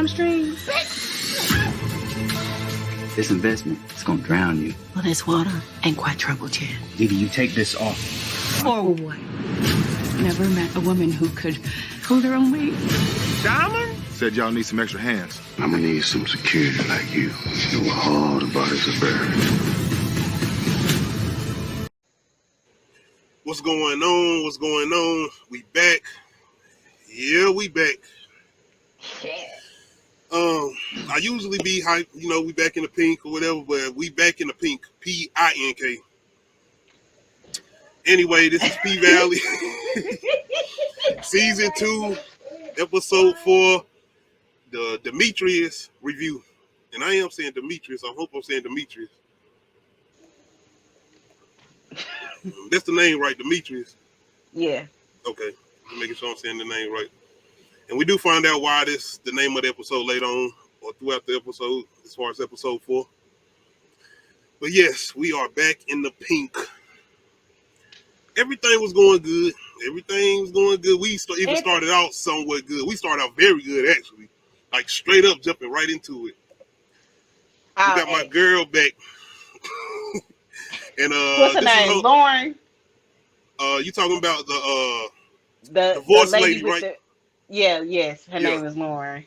income stream. This investment is gonna drown you. Well, this water ain't quite troubled yet. Either you take this off. Or what? Never met a woman who could hold her own weight. Diamond? Said y'all need some extra hands. I'm gonna need some security like you. Know where all the bodies are buried. What's going on? What's going on? We back. Yeah, we back. I usually be hype, you know, we back in the pink or whatever, but we back in the pink. P-I-N-K. Anyway, this is P-Valley. Season 2, episode 4, the Demethrius review. And I am saying Demethrius. I hope I'm saying Demethrius. That's the name, right? Demethrius? Yeah. Okay. I'm making sure I'm saying the name right. And we do find out why this the name of the episode later on or throughout the episode, as far as episode 4. But yes, we are back in the pink. Everything was going good. Everything was going good. We even started out somewhat good. We started out very good, actually. Like, straight up jumping right into it. We got my girl back. And what's her name? Lauren? You talking about the voice lady, right? Yes. Her name is Lauren.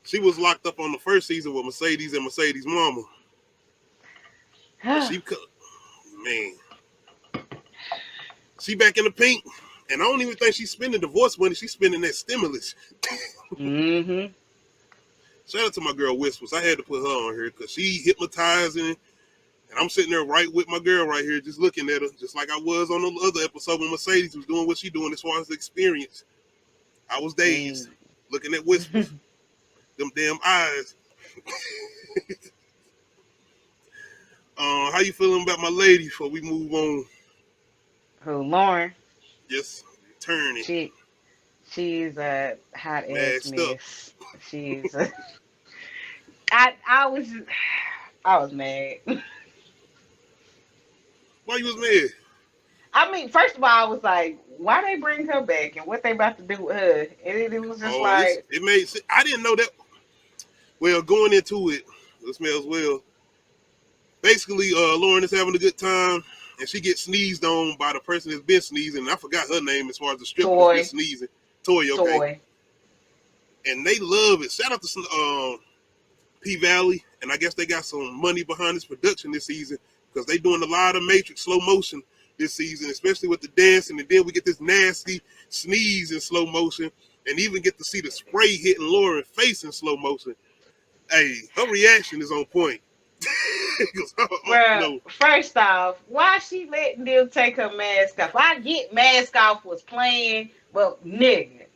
She was locked up on the first season with Mercedes and Mercedes' mama. She back in the pink, and I don't even think she's spending divorce money. She's spending that stimulus. Mm-hmm. Shout out to my girl Whispers. I had to put her on here because she hypnotizing, and I'm sitting there right with my girl right here, just looking at her, just like I was on the other episode when Mercedes was doing what she doing as far as the experience. I was dazed, looking at Whispers, them damn eyes. How you feeling about my lady before we move on? Who, Lauren? Yes, turning. She's a hot ass mess. She's I was mad. Why you was mad? I mean, first of all, I was like, why they bring her back and what they about to do with her? And it was just like... I didn't know that. Well, going into it, this smells well. Basically, Lauren is having a good time, and she gets sneezed on by the person that's been sneezing. I forgot her name as far as the stripper that's been sneezing. Toy, okay. Toy. And they love it. Shout out to P-Valley, and I guess they got some money behind this production this season because they doing a lot of Matrix slow motion this season, especially with the dancing, and then we get this nasty sneeze in slow motion, and even get to see the spray hitting Lauren's face in slow motion. Hey, her reaction is on point. Well, first off, why she letting them take her mask off? I get mask off was playing, but nigga,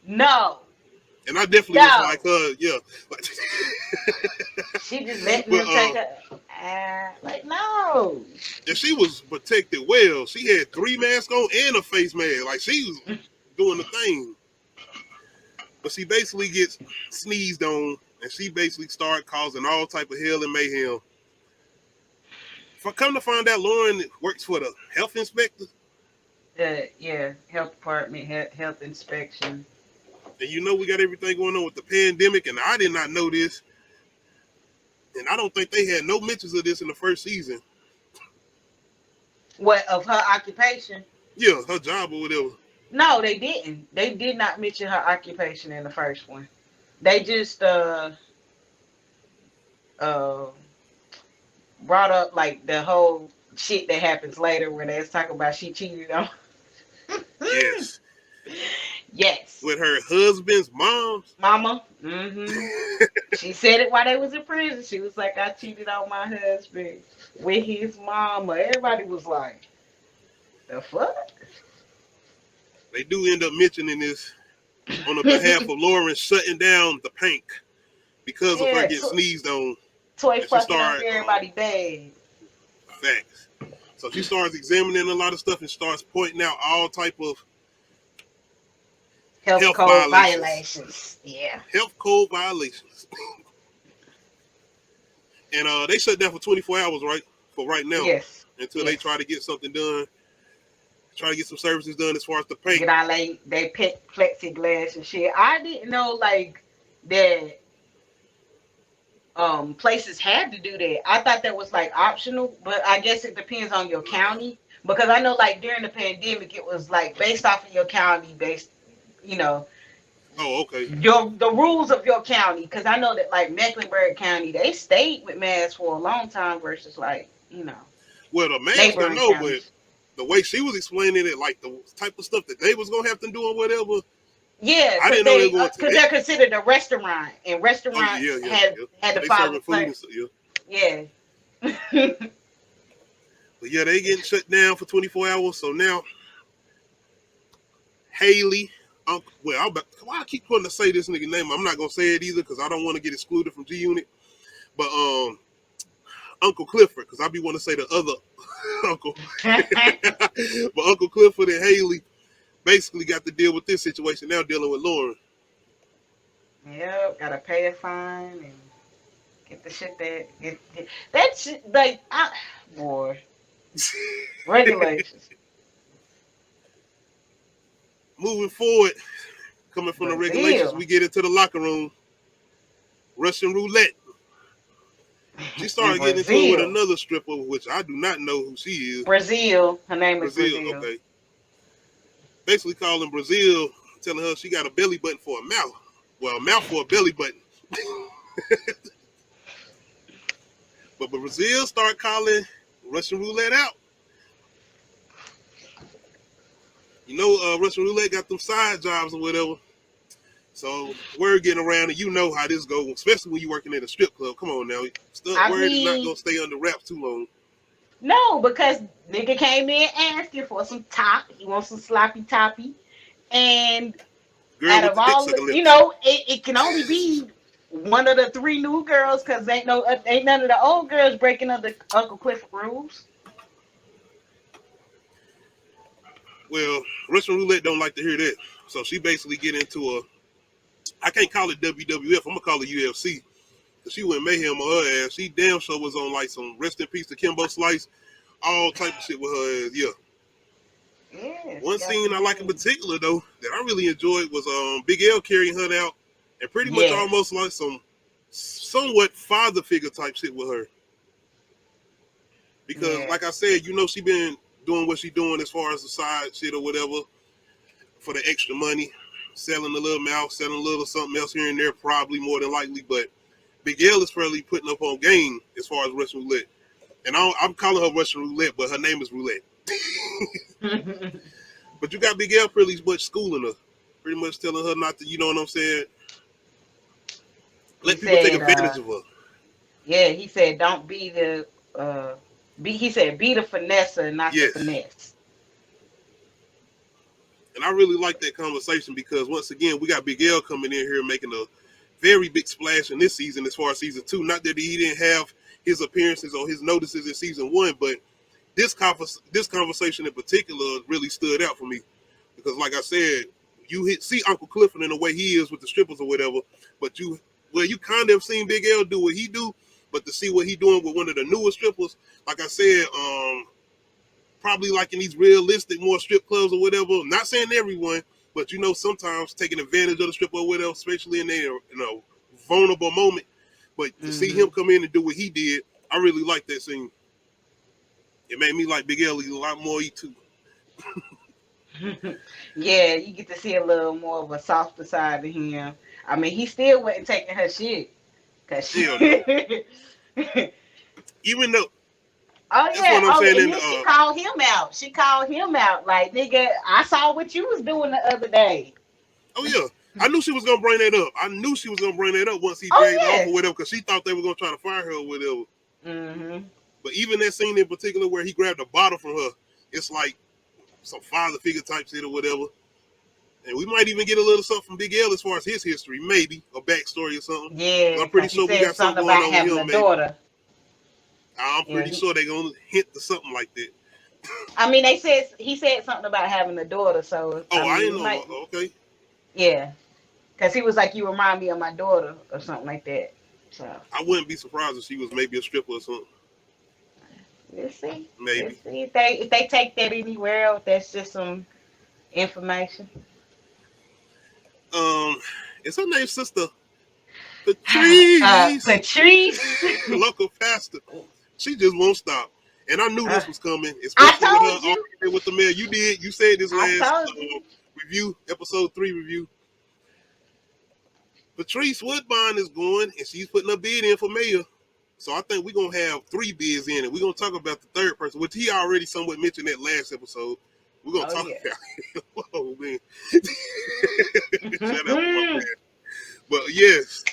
no. And I definitely was like her, yeah. She just letting them take her. Like, no. And she was protected well. She had 3 masks on and a face mask. Like, she was doing the thing. But she basically gets sneezed on, and she basically started causing all type of hell and mayhem. If I come to find out, Lauren works for the health inspector. Yeah, health department, health inspection. And you know we got everything going on with the pandemic, and I did not know this. And I don't think they had no mentions of this in the first season. What, of her occupation? Yeah, her job or whatever. No, they didn't. They did not mention her occupation in the first one. They just brought up like the whole shit that happens later where they was talking about she cheated on. Yes. Yes. With her husband's mama. Mm-hmm. She said it while they was in prison. She was like, I cheated on my husband with his mama. Everybody was like, the fuck? They do end up mentioning this on the behalf of Lauren shutting down the pink because of her getting sneezed on. Toy fucking up everybody bad. Facts. So she starts examining a lot of stuff and starts pointing out all type of health code violations. Yeah. Health code violations. And they shut down for 24 hours, right? For right now. Yes. Until they try to get something done. Try to get some services done as far as the paint. Get all they plexiglass and shit. I didn't know, like, that places had to do that. I thought that was like optional, but I guess it depends on your county. Because I know like during the pandemic it was like based off of your county, based, you know, Oh, okay. the rules of your county. Because I know that like Mecklenburg County, they stayed with masks for a long time versus like, you know, Well, the mask I neighboring know, but counties. the way she was explaining it, like the type of stuff that they was gonna have to do or whatever, Yeah, I because didn't know they were going to. they're considered a restaurant, and Oh yeah, restaurants yeah, had yeah. had So to they follow. serving food and stuff. Yeah. Yeah. But yeah, they getting shut down for 24 hours. So now Haley, well, why I keep wanting to say this nigga name? I'm not gonna say it either because I don't want to get excluded from G Unit. But Uncle Clifford, because I be want to say the other uncle. But Uncle Clifford and Haley basically got to deal with this situation now, dealing with Lauren. Yep, gotta pay a fine and get the shit that shit like boy regulations. Moving forward, coming from the regulations, Brazil we get into the locker room. Russian roulette. She in started getting into it with Brazil. another stripper, which I do not know who she is. Brazil. Her name is Brazil, Brazil. okay. Basically calling Brazil, telling her she got a belly button for a mouth. Well, a mouth for a belly button. But Brazil started calling Russian roulette out. You know, Russian roulette got them side jobs or whatever. So word getting around, and you know how this goes, especially when you're working at a strip club. Come on now, I word is not mean, gonna stay under wraps too long. no, because nigga came in asking for some top. He wants some sloppy toppy, and Girl out with of the dick all, sucker you lips. know, it can only be one of the three new girls because ain't none of the old girls breaking up the Uncle Cliff rules. Well, Russian roulette don't like to hear that, so she basically get into a. I can't call it WWF. I'm gonna call it UFC. Cause she went mayhem on her ass. She damn sure was on like some rest in peace to Kimbo Slice, all type of shit with her ass. Yeah. Yeah, she One got scene some I like in moves. particular though that I really enjoyed was Big L carrying her out and pretty much Yes. almost like some somewhat father figure type shit with her. Because Yes. like I said, you know she been doing what she doing as far as the side shit or whatever for the extra money, selling a little mouth, selling a little something else here and there, probably more than likely. But Big L is fairly putting up on game as far as Russian roulette. And I'm calling her Russian roulette, but her name is Roulette. But you got Big L pretty much schooling her, pretty much telling her not to, you know what I'm saying, He let people take said, advantage of her. yeah, he said, don't be the, he said, be the finesse and not the Yes. finesse. And I really like that conversation because once again, we got Big L coming in here making a very big splash in this season as far as season 2. Not that he didn't have his appearances or his notices in season 1, but this conversation in particular really stood out for me because, like I said, you see Uncle Clifford in the way he is with the strippers or whatever, but you kind of seen Big L do what he do, but to see what he doing with one of the newer strippers, like I said, probably like in these realistic more strip clubs or whatever. Not saying everyone, but you know sometimes taking advantage of the stripper or whatever, especially in their vulnerable moment. But to see him come in and do what he did, I really like that scene. It made me like Big L a lot more too. Yeah, you get to see a little more of a softer side of him. I mean, he still wasn't taking her shit. Cause she... Hell no. Even though Oh that's yeah, what I'm saying. and In then she called him out. She called him out like, nigga, I saw what you was doing the other day. oh yeah, I knew she was gonna bring that up. I knew she was gonna bring that up once he Oh dragged her off or yes. whatever, because she thought they were gonna try to fire her or whatever. Mm-hmm. But even that scene in particular where he grabbed a bottle from her, it's like some father figure type shit or whatever. And we might even get a little something from Big L as far as his history, maybe a backstory or something. Yeah, I'm pretty because he sure we said got something something going about on with having a him, maybe. daughter. I'm Yeah, pretty sure they're gonna hint to something like that. I mean, he said something about having a daughter, so Oh, I I mean, didn't we might, know. Okay. yeah, because he was like, you remind me of my daughter or something like that. So I wouldn't be surprised if she was maybe a stripper or something. we'll see. We'll Maybe. see if they take that anywhere else. That's just some information. Is her name Sister Patrice, Patrice. local pastor. She just won't stop. And I knew this was coming, I especially with told her you. argument with the mayor. You did. You said this I last told you. review, episode 3 review. Patrice Woodbine is going, and she's putting a bid in for mayor. So I think we're going to have 3 bids in, and we're going to talk about the third person, which he already somewhat mentioned that last episode. We're going to talk about it. Oh, man. Shut up, my man. But, yes,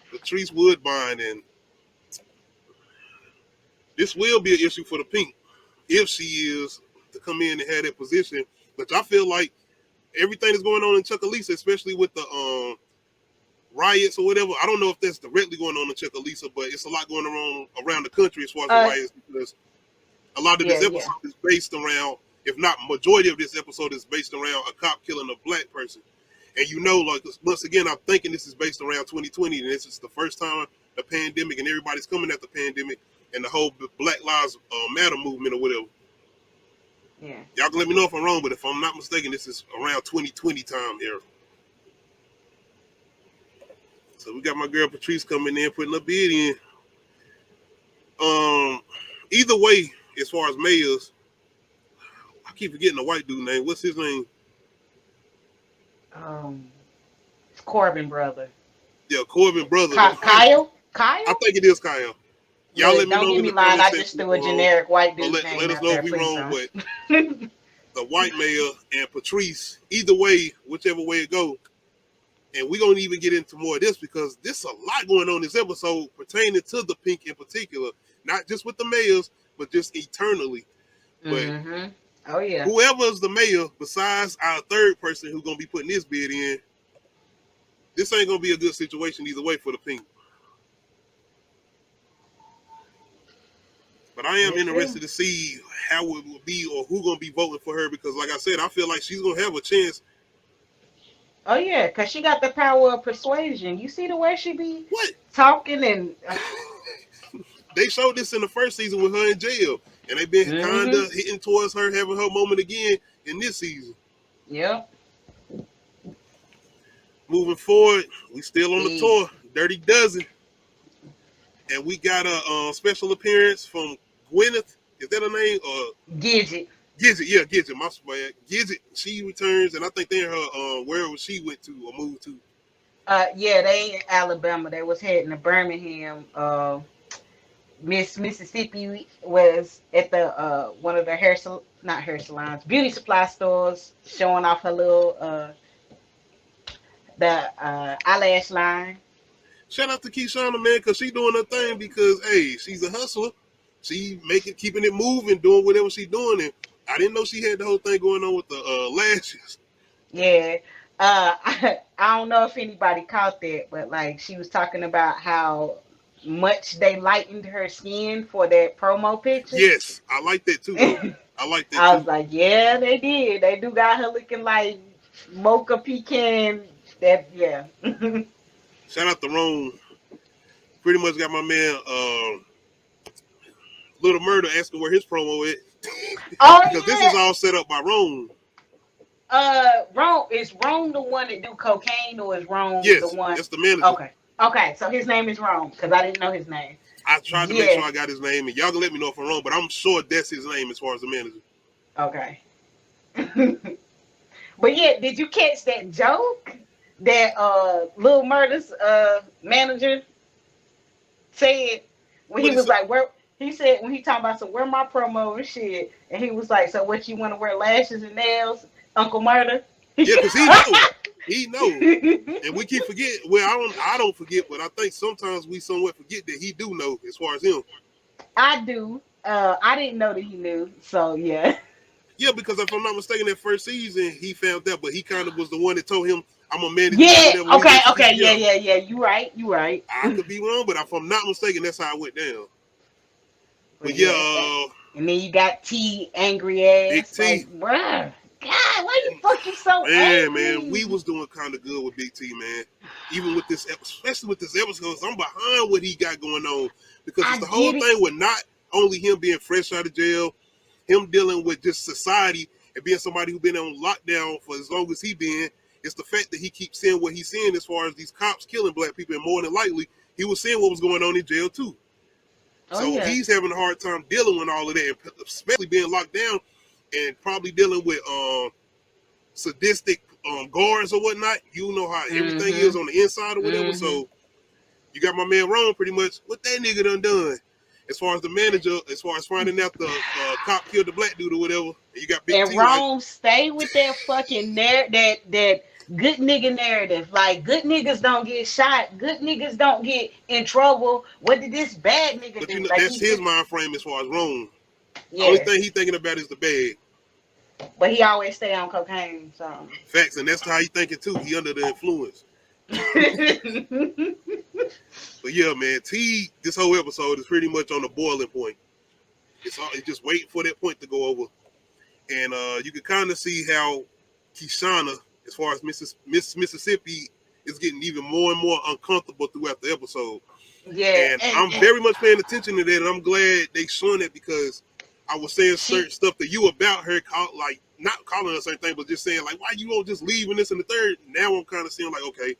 Patrice Woodbine, and this will be an issue for the Pink if she is to come in and have that position. But I feel like everything that's going on in Chucalissa, especially with the riots or whatever, I don't know if that's directly going on in Chucalissa, but it's a lot going on around the country as far as the riots, because a lot of this episode is based around, if not majority of this episode is based around a cop killing a black person. And you know, like, once again, I'm thinking this is based around 2020, and this is the first time the pandemic, and everybody's coming at the pandemic and the whole Black Lives Matter movement or whatever. Yeah. Y'all can let me know if I'm wrong, but if I'm not mistaken, this is around 2020 time here. So we got my girl Patrice coming in, putting a bid in. Either way, as far as mayors, I keep forgetting the white dude name. What's his name? It's Corbin brother. Yeah, Corbin brother. Kyle? I think it is Kyle. Y'all let me know. Don't get me lying. I just threw a generic white dude name. Let us know if we're wrong, but the white mayor and Patrice, either way, whichever way it goes. And we're going to even get into more of this, because there's a lot going on in this episode pertaining to the Pink in particular. Not just with the mayors, but just eternally. But oh yeah, whoever's the mayor, besides our third person who's going to be putting this bid in, this ain't going to be a good situation either way for the Pink. But I am interested to see how it will be, or who's going to be voting for her, because like I said, I feel like she's going to have a chance. Oh yeah, because she got the power of persuasion. You see the way she be talking, and they showed this in the first season with her in jail, and they've been kind of hitting towards her having her moment again in this season. Yep. Moving forward, we still on the tour, Dirty Dozen, and we got a special appearance from Gwyneth. Is that her name? Gidget. Gidget, yeah, Gidget. My bad. Gidget. She returns, and I think they're her wherever she went to or moved to. Yeah, they in Alabama. They was heading to Birmingham. Mississippi was at the one of the not hair salons, beauty supply stores, showing off her little eyelash line. Shout out to Keishana, man, because she doing her thing, because hey, she's a hustler. She keeping it moving, doing whatever she's doing, and I didn't know she had the whole thing going on with the lashes. Yeah. I don't know if anybody caught that, but like she was talking about how much they lightened her skin for that promo picture. Yes, I like that too. I like that I was like, yeah, they did. They do got her looking like mocha pecan. That yeah. Shout out to Rome. Pretty much got my man Little Murder asking where his promo is. Because this is all set up by Rome. Rome, is Rome the one that do cocaine, or is Rome the one? Yes, the manager. Okay, so his name is Rome, because I didn't know his name. I tried to make sure I got his name, and y'all can let me know if I'm wrong, but I'm sure that's his name as far as the manager. Okay. But yeah, did you catch that joke that Lil Murder's manager said when he was like, where he said when he talking about, so where my promo and shit, and he was like, so what, you want to wear lashes and nails, Uncle Murder? Yeah, because he knows. He knows. And we keep forgetting. Well, I don't forget, but I think sometimes we somewhat forget that he do know as far as him. I do. I didn't know that he knew. So yeah. Yeah, because if I'm not mistaken, that first season he found that, but he kind of was the one that told him, I'm a man. Yeah. Okay. Yeah. You right. I could be wrong, but if I'm not mistaken, that's how it went down. But yeah. And then you got T, angry ass. Big T. Like, bruh. God, why you fucking so angry? Man, we was doing kind of good with Big T, man. Even with this, especially with this episode, I'm behind what he got going on, because it's the whole thing with not only him being fresh out of jail, him dealing with just society and being somebody who's been on lockdown for as long as he been, It's the fact that he keeps seeing what he's seeing as far as these cops killing black people, and more than likely, he was seeing what was going on in jail too. So he's having a hard time dealing with all of that, especially being locked down and probably dealing with sadistic guards or whatnot. You know how everything is on the inside or whatever. So you got my man wrong pretty much. What that nigga done? As far as the manager, as far as finding out the cop killed the black dude or whatever, and you got Big T. Rome stay with that fucking that good nigga narrative. Like, good niggas don't get shot. Good niggas don't get in trouble. What did this bad nigga but do? You know, like, that's his mind frame as far as Rome. Yeah. Only thing he thinking about is the bag. But he always stay on cocaine. So facts, and that's how he thinking too. He under the influence. But yeah, man, T, this whole episode is pretty much on the boiling point. It's just waiting for that point to go over. And you can kind of see how Kishana, as far as Mississippi, is getting even more and more uncomfortable throughout the episode. Yeah. And I'm very much paying attention to that, and I'm glad they showing it, because I was saying certain stuff to you about her, like not calling her certain thing, but just saying like, why you won't just leave in this and the third? Now I'm kind of seeing like, okay,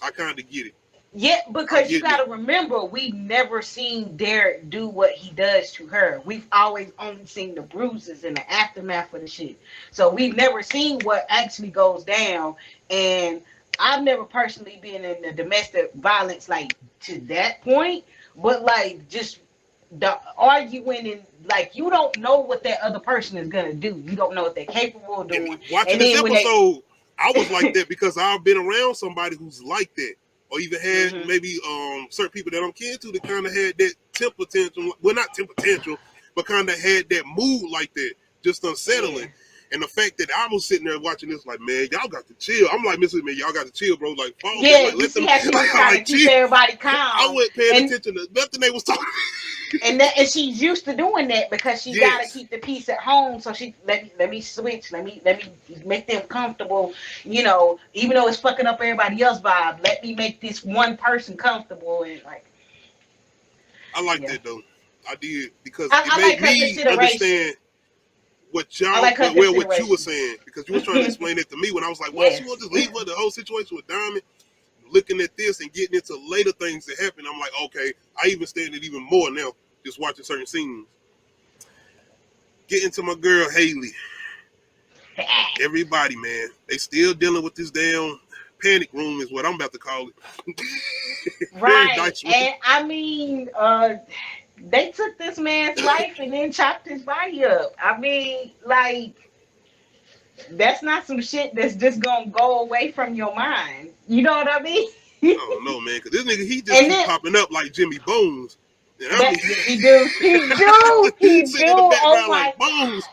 I kind of get it. Yeah, because you got to remember, we've never seen Derek do what he does to her. We've always only seen the bruises and the aftermath of the shit. So we've never seen what actually goes down. And I've never personally been in the domestic violence like to that point. But like just the arguing and like you don't know what that other person is gonna do. You don't know what they're capable of doing. Watching this episode, I was like that because I've been around somebody who's like that. Or even had maybe certain people that I'm kin to that kind of had that temper tantrum. Well, not temper tantrum, but kind of had that mood like that, just unsettling. Yeah. And the fact that I was sitting there watching this, like, man, y'all got to chill. I'm like, Mrs. Man, y'all got to chill, bro. Like, yeah, like, you see how she was trying to keep everybody calm. I wasn't paying attention to nothing they was talking. And she's used to doing that because she gotta keep the peace at home. So she let me switch. Let me make them comfortable. You know, even though it's fucking up everybody else's vibe, let me make this one person comfortable. And like, I like that though. I did because it made me understand what y'all, what you were saying, because you were trying to explain it to me when I was like, why she want to just leave with the whole situation with Diamond? Looking at this and getting into later things that happen, I'm like, okay, I even stand it even more now, just watching certain scenes. Getting to my girl Haley. Everybody, man, they still dealing with this damn panic room is what I'm about to call it. Right. And I mean, they took this man's life and then chopped his body up. I mean, like, that's not some shit that's just gonna go away from your mind. You know what I mean? I don't know, man, because this nigga, he just keep popping up like Jimmy Bones. And I mean, he do. Oh my like Bones.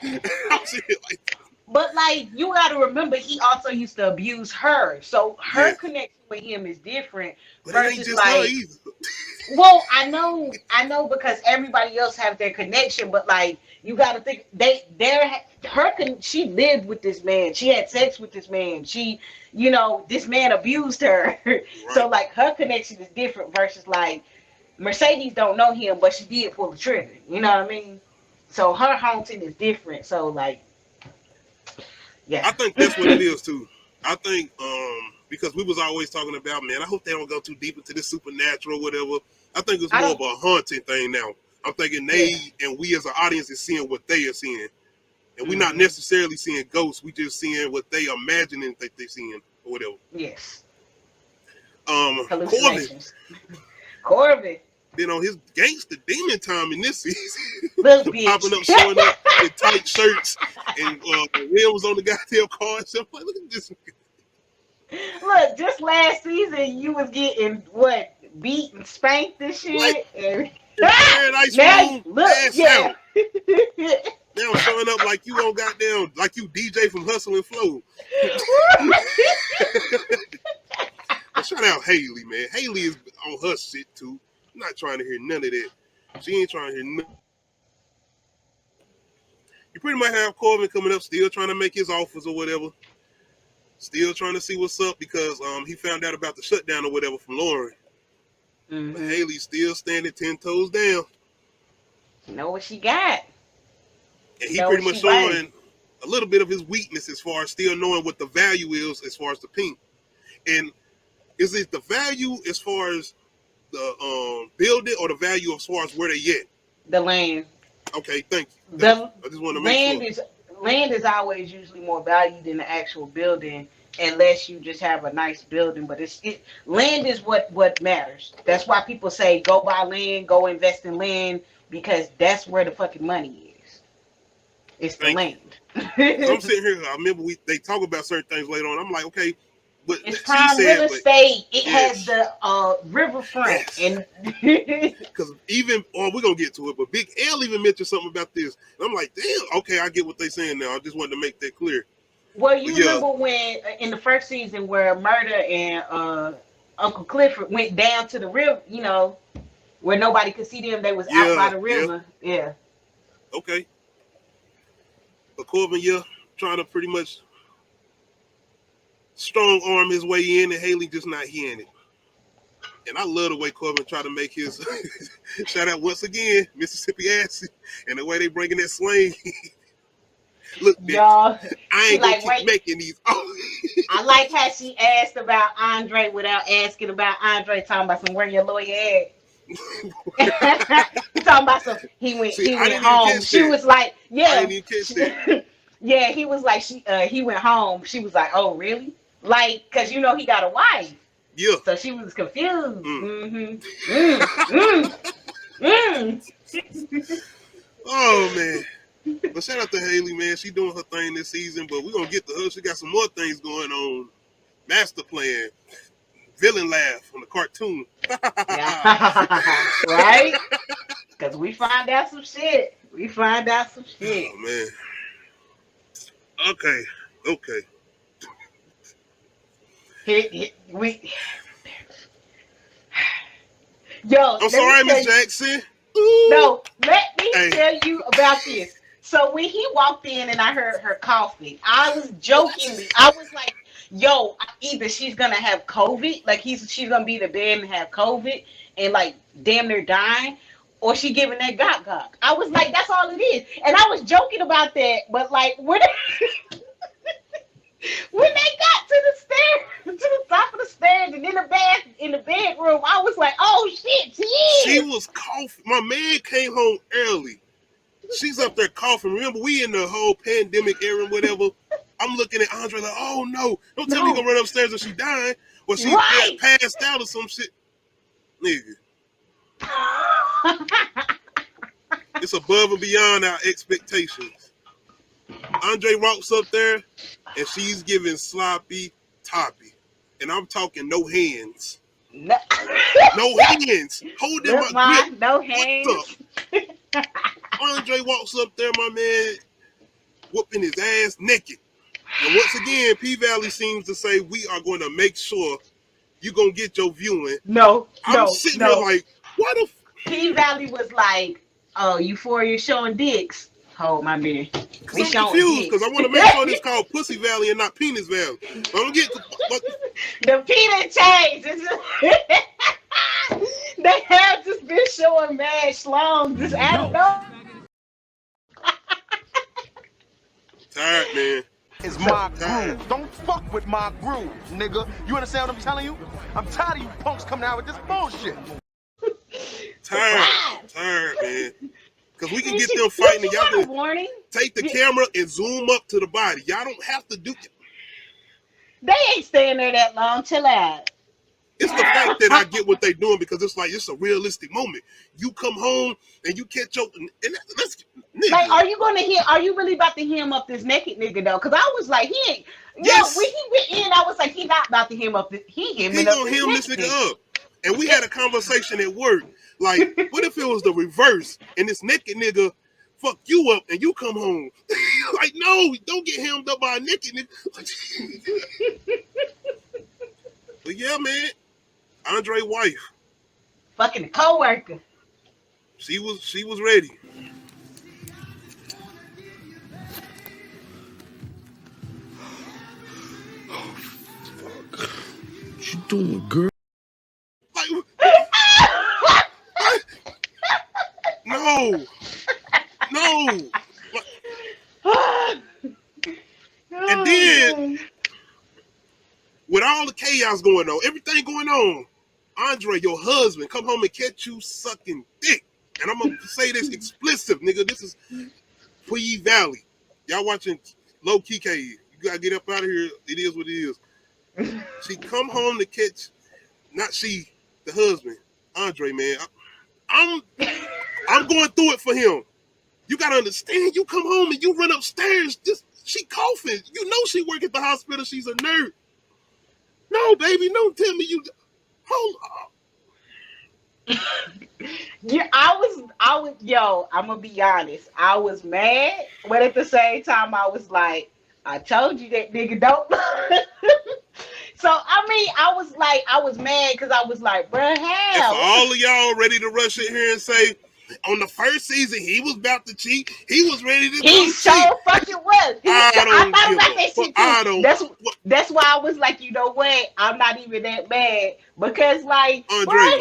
I'm sitting like, but like, you got to remember, he also used to abuse her, so her connection with him is different. But it ain't just like, her either. Well, I know, because everybody else have their connection, but like, you got to think she lived with this man. She had sex with this man. She, you know, this man abused her. Right. So like, her connection is different versus like Mercedes don't know him, but she did pull the trigger. You know what I mean? So her haunting is different. So like, yeah. I think that's what it is too. I think because we was always talking about, man, I hope they don't go too deep into this supernatural or whatever. I think it's more of a haunting thing now. I'm thinking they and we as an audience is seeing what they are seeing. And we're not necessarily seeing ghosts. We just seeing what they imagining that they're seeing or whatever. Yes. Corbin. Been on his gangster demon time in this season. Popping up, showing up in tight shirts and rims on the goddamn car and stuff. Like, look at this. Look, just last season you was getting what, beat and spanked and shit. Like, and now, now showing up like you on goddamn, like you DJ from Hustle and Flow. Shout out Haley, man. Haley is on her shit too. I'm not trying to hear none of that. She ain't trying to hear nothing. You pretty much have Corbin coming up, still trying to make his offers or whatever. Still trying to see what's up because he found out about the shutdown or whatever from Lauren. But Haley's still standing 10 toes down. You know what she got. And he pretty much showing a little bit of his weakness as far as still knowing what the value is as far as the pink. And is it the value as far as the building or the value as far as where they at? The land. Okay, thank you. The I just want to make sure. Land is always usually more valued than the actual building, unless you just have a nice building. But land is what matters. That's why people say go buy land, go invest in land, because that's where the fucking money is. It's the land. I'm sitting here. I remember they talk about certain things later on. I'm like, okay, but it's prime real estate. It has the riverfront, yes. And because even we're gonna get to it, but Big L even mentioned something about this. And I'm like, damn, okay, I get what they're saying now. I just wanted to make that clear. Well, you remember when in the first season where Murder and Uncle Clifford went down to the river, you know, where nobody could see them. They was out by the river. Yeah. Okay. But Corbin, trying to pretty much strong arm his way in, and Haley just not hearing it. And I love the way Corbin tried to make his shout out once again, Mississippi Acid, and the way they bringing that slang. Look, bitch, I ain't gonna keep making these. I like how she asked about Andre without asking about Andre, talking about some where your lawyer at. He talking about some he went home. She was like, yeah. I didn't even catch that. Yeah, he was like he went home. She was like, oh really? Like, cause you know he got a wife. Yeah. So she was confused. Oh man. But shout out to Haley, man. She doing her thing this season, but we're gonna get to her. She got some more things going on. Master plan. Villain laugh on the cartoon. Right? Because we find out some shit. Oh man. Okay. Yo, I'm sorry, Miss Jackson. No, let me tell you about this. So when he walked in and I heard her coughing, I was jokingly, I was like, yo, either she's gonna have COVID, like she's gonna be in the bed and have COVID and like damn near dying, or she giving that gok. I was like, that's all it is. And I was joking about that, but like when they got to the stairs, to the top of the stairs and in the bedroom, I was like, oh shit, she was coughing. My man came home early. She's up there coughing. Remember, we in the whole pandemic era and whatever. I'm looking at Andre like, oh no, don't tell me you're gonna run upstairs and she dying, or she passed out or some shit. Nigga. It's above and beyond our expectations. Andre walks up there and she's giving sloppy toppy. And I'm talking no hands. No hands. Hold them up. No hands. Andre walks up there, my man, whooping his ass naked. And once again, P-Valley seems to say, we are going to make sure you're going to get your viewing. I'm sitting there like, what the P-Valley was like, oh, Euphoria showing dicks. Oh, my man. I'm confused because I want to make sure it's called Pussy Valley and not Penis Valley. I'm getting the penis changed. They have just been showing mad schlongs. Just I don't know. Tired, man. It's my groove. Don't fuck with my groove, nigga. You understand what I'm telling you? I'm tired of you punks coming out with this bullshit. Tired, man. Because we can get them fighting and y'all can take the camera and zoom up to the body. Y'all don't have to do it. They ain't staying there that long. Chill out. It's the fact that I get what they're doing because it's like, it's a realistic moment. You come home and you catch your, and let's, nigga. Like, are you really about to hear him up this naked nigga though? Because I was like, he ain't, yes. When he went in, I was like, he not about to hear him up this, he gonna hear this nigga up. And we had a conversation at work. Like, what if it was the reverse and this naked nigga fuck you up and you come home? Like, no, don't get hemmed up by a naked nigga. But yeah, man, Andre's wife, fucking a coworker. She was ready. Oh, fuck. What you doing, girl? Like, no. then, with all the chaos going on, everything going on, Andre, your husband, come home and catch you sucking dick. And I'm going to say this explicit, nigga. This is PVALLEY. Y'all watching Low Key K. You got to get up out of here. It is what it is. She come home to catch, not she, the husband, Andre, man. I'm going through it for him. You got to understand, you come home and you run upstairs. She coughing. You know she work at the hospital. She's a nurse. No, baby, don't tell me you. Hold up. Yeah, I was, yo, I'm gonna be honest. I was mad, but at the same time, I was like, I told you that nigga don't. So, I mean, I was mad because I was like, bruh, hell. And for all of y'all ready to rush in here and say, on the first season, he was about to cheat. He was ready to He so fucking was. I thought about that shit too. That's why I was like, you know what? I'm not even that mad. Because, like, Andre, bro,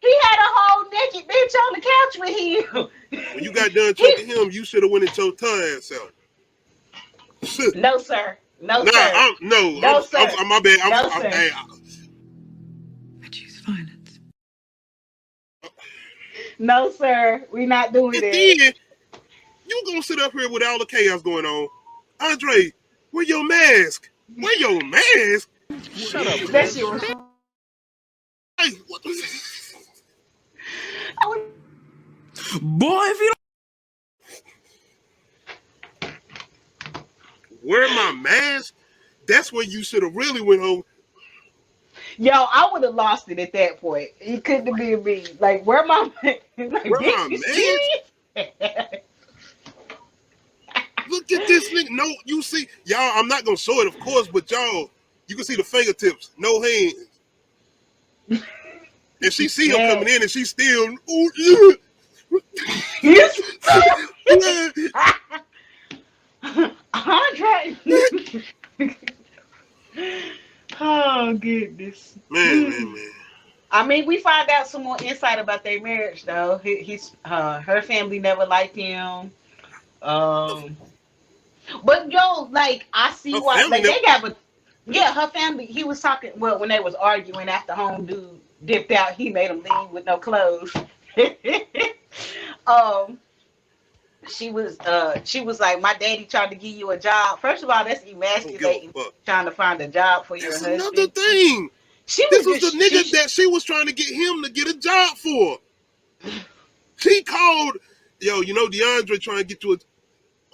he had a whole naked bitch on the couch with him. When you got done choking him, you should have went and choked her ass out. No, sir. No, sir. My bad. No, sir. I choose violence. No, sir. We're not doing And that. then, you gonna sit up here with all the chaos going on. Andre, wear your mask. Wear your mask? Shut up. That shit was... Hey, what the... Boy, if you don't wear my mask, that's when you should have really went home. Yo, I would have lost it at that point. It couldn't have been me. Like, where my like, Where my mask? Look at this nigga. No, you see, y'all, I'm not gonna show it, of course, but y'all, you can see the fingertips, no hands. And she see him coming in and she still, ooh, Andre. Oh goodness. Man. I mean, we find out some more insight about their marriage though. Her family never liked him. But yo, like I see why like they got her family. He was talking when they was arguing after home dude dipped out, he made him leave with no clothes. She was like, my daddy tried to give you a job. First of all, that's emasculating, trying to find a job for your husband. That's another thing. This was the nigga that she was trying to get him to get a job for. She called, yo, you know DeAndre trying to get you a...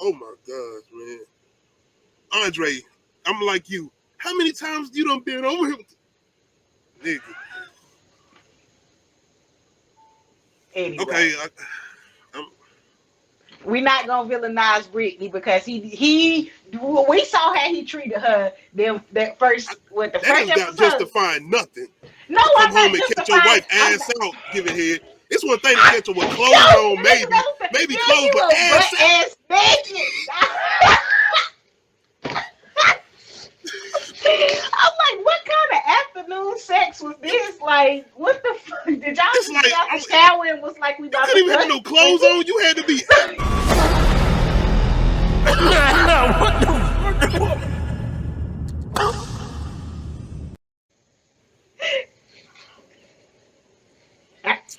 Oh my gosh, man. Andre, I'm like you. How many times you done been over here? Nigga. Anyway. Okay, we're not gonna villainize Brittany because we saw how he treated her that first episode. Justifying nothing. No, I'm not home and catch your wife ass out, giving head. It's one thing to catch her with clothes on, maybe clothes, but ass naked. I'm like, what kind of afternoon sex was this? Like, what the fuck? Did y'all just get out the shower and was like, we about to... You couldn't even have no clothes on. You had to be...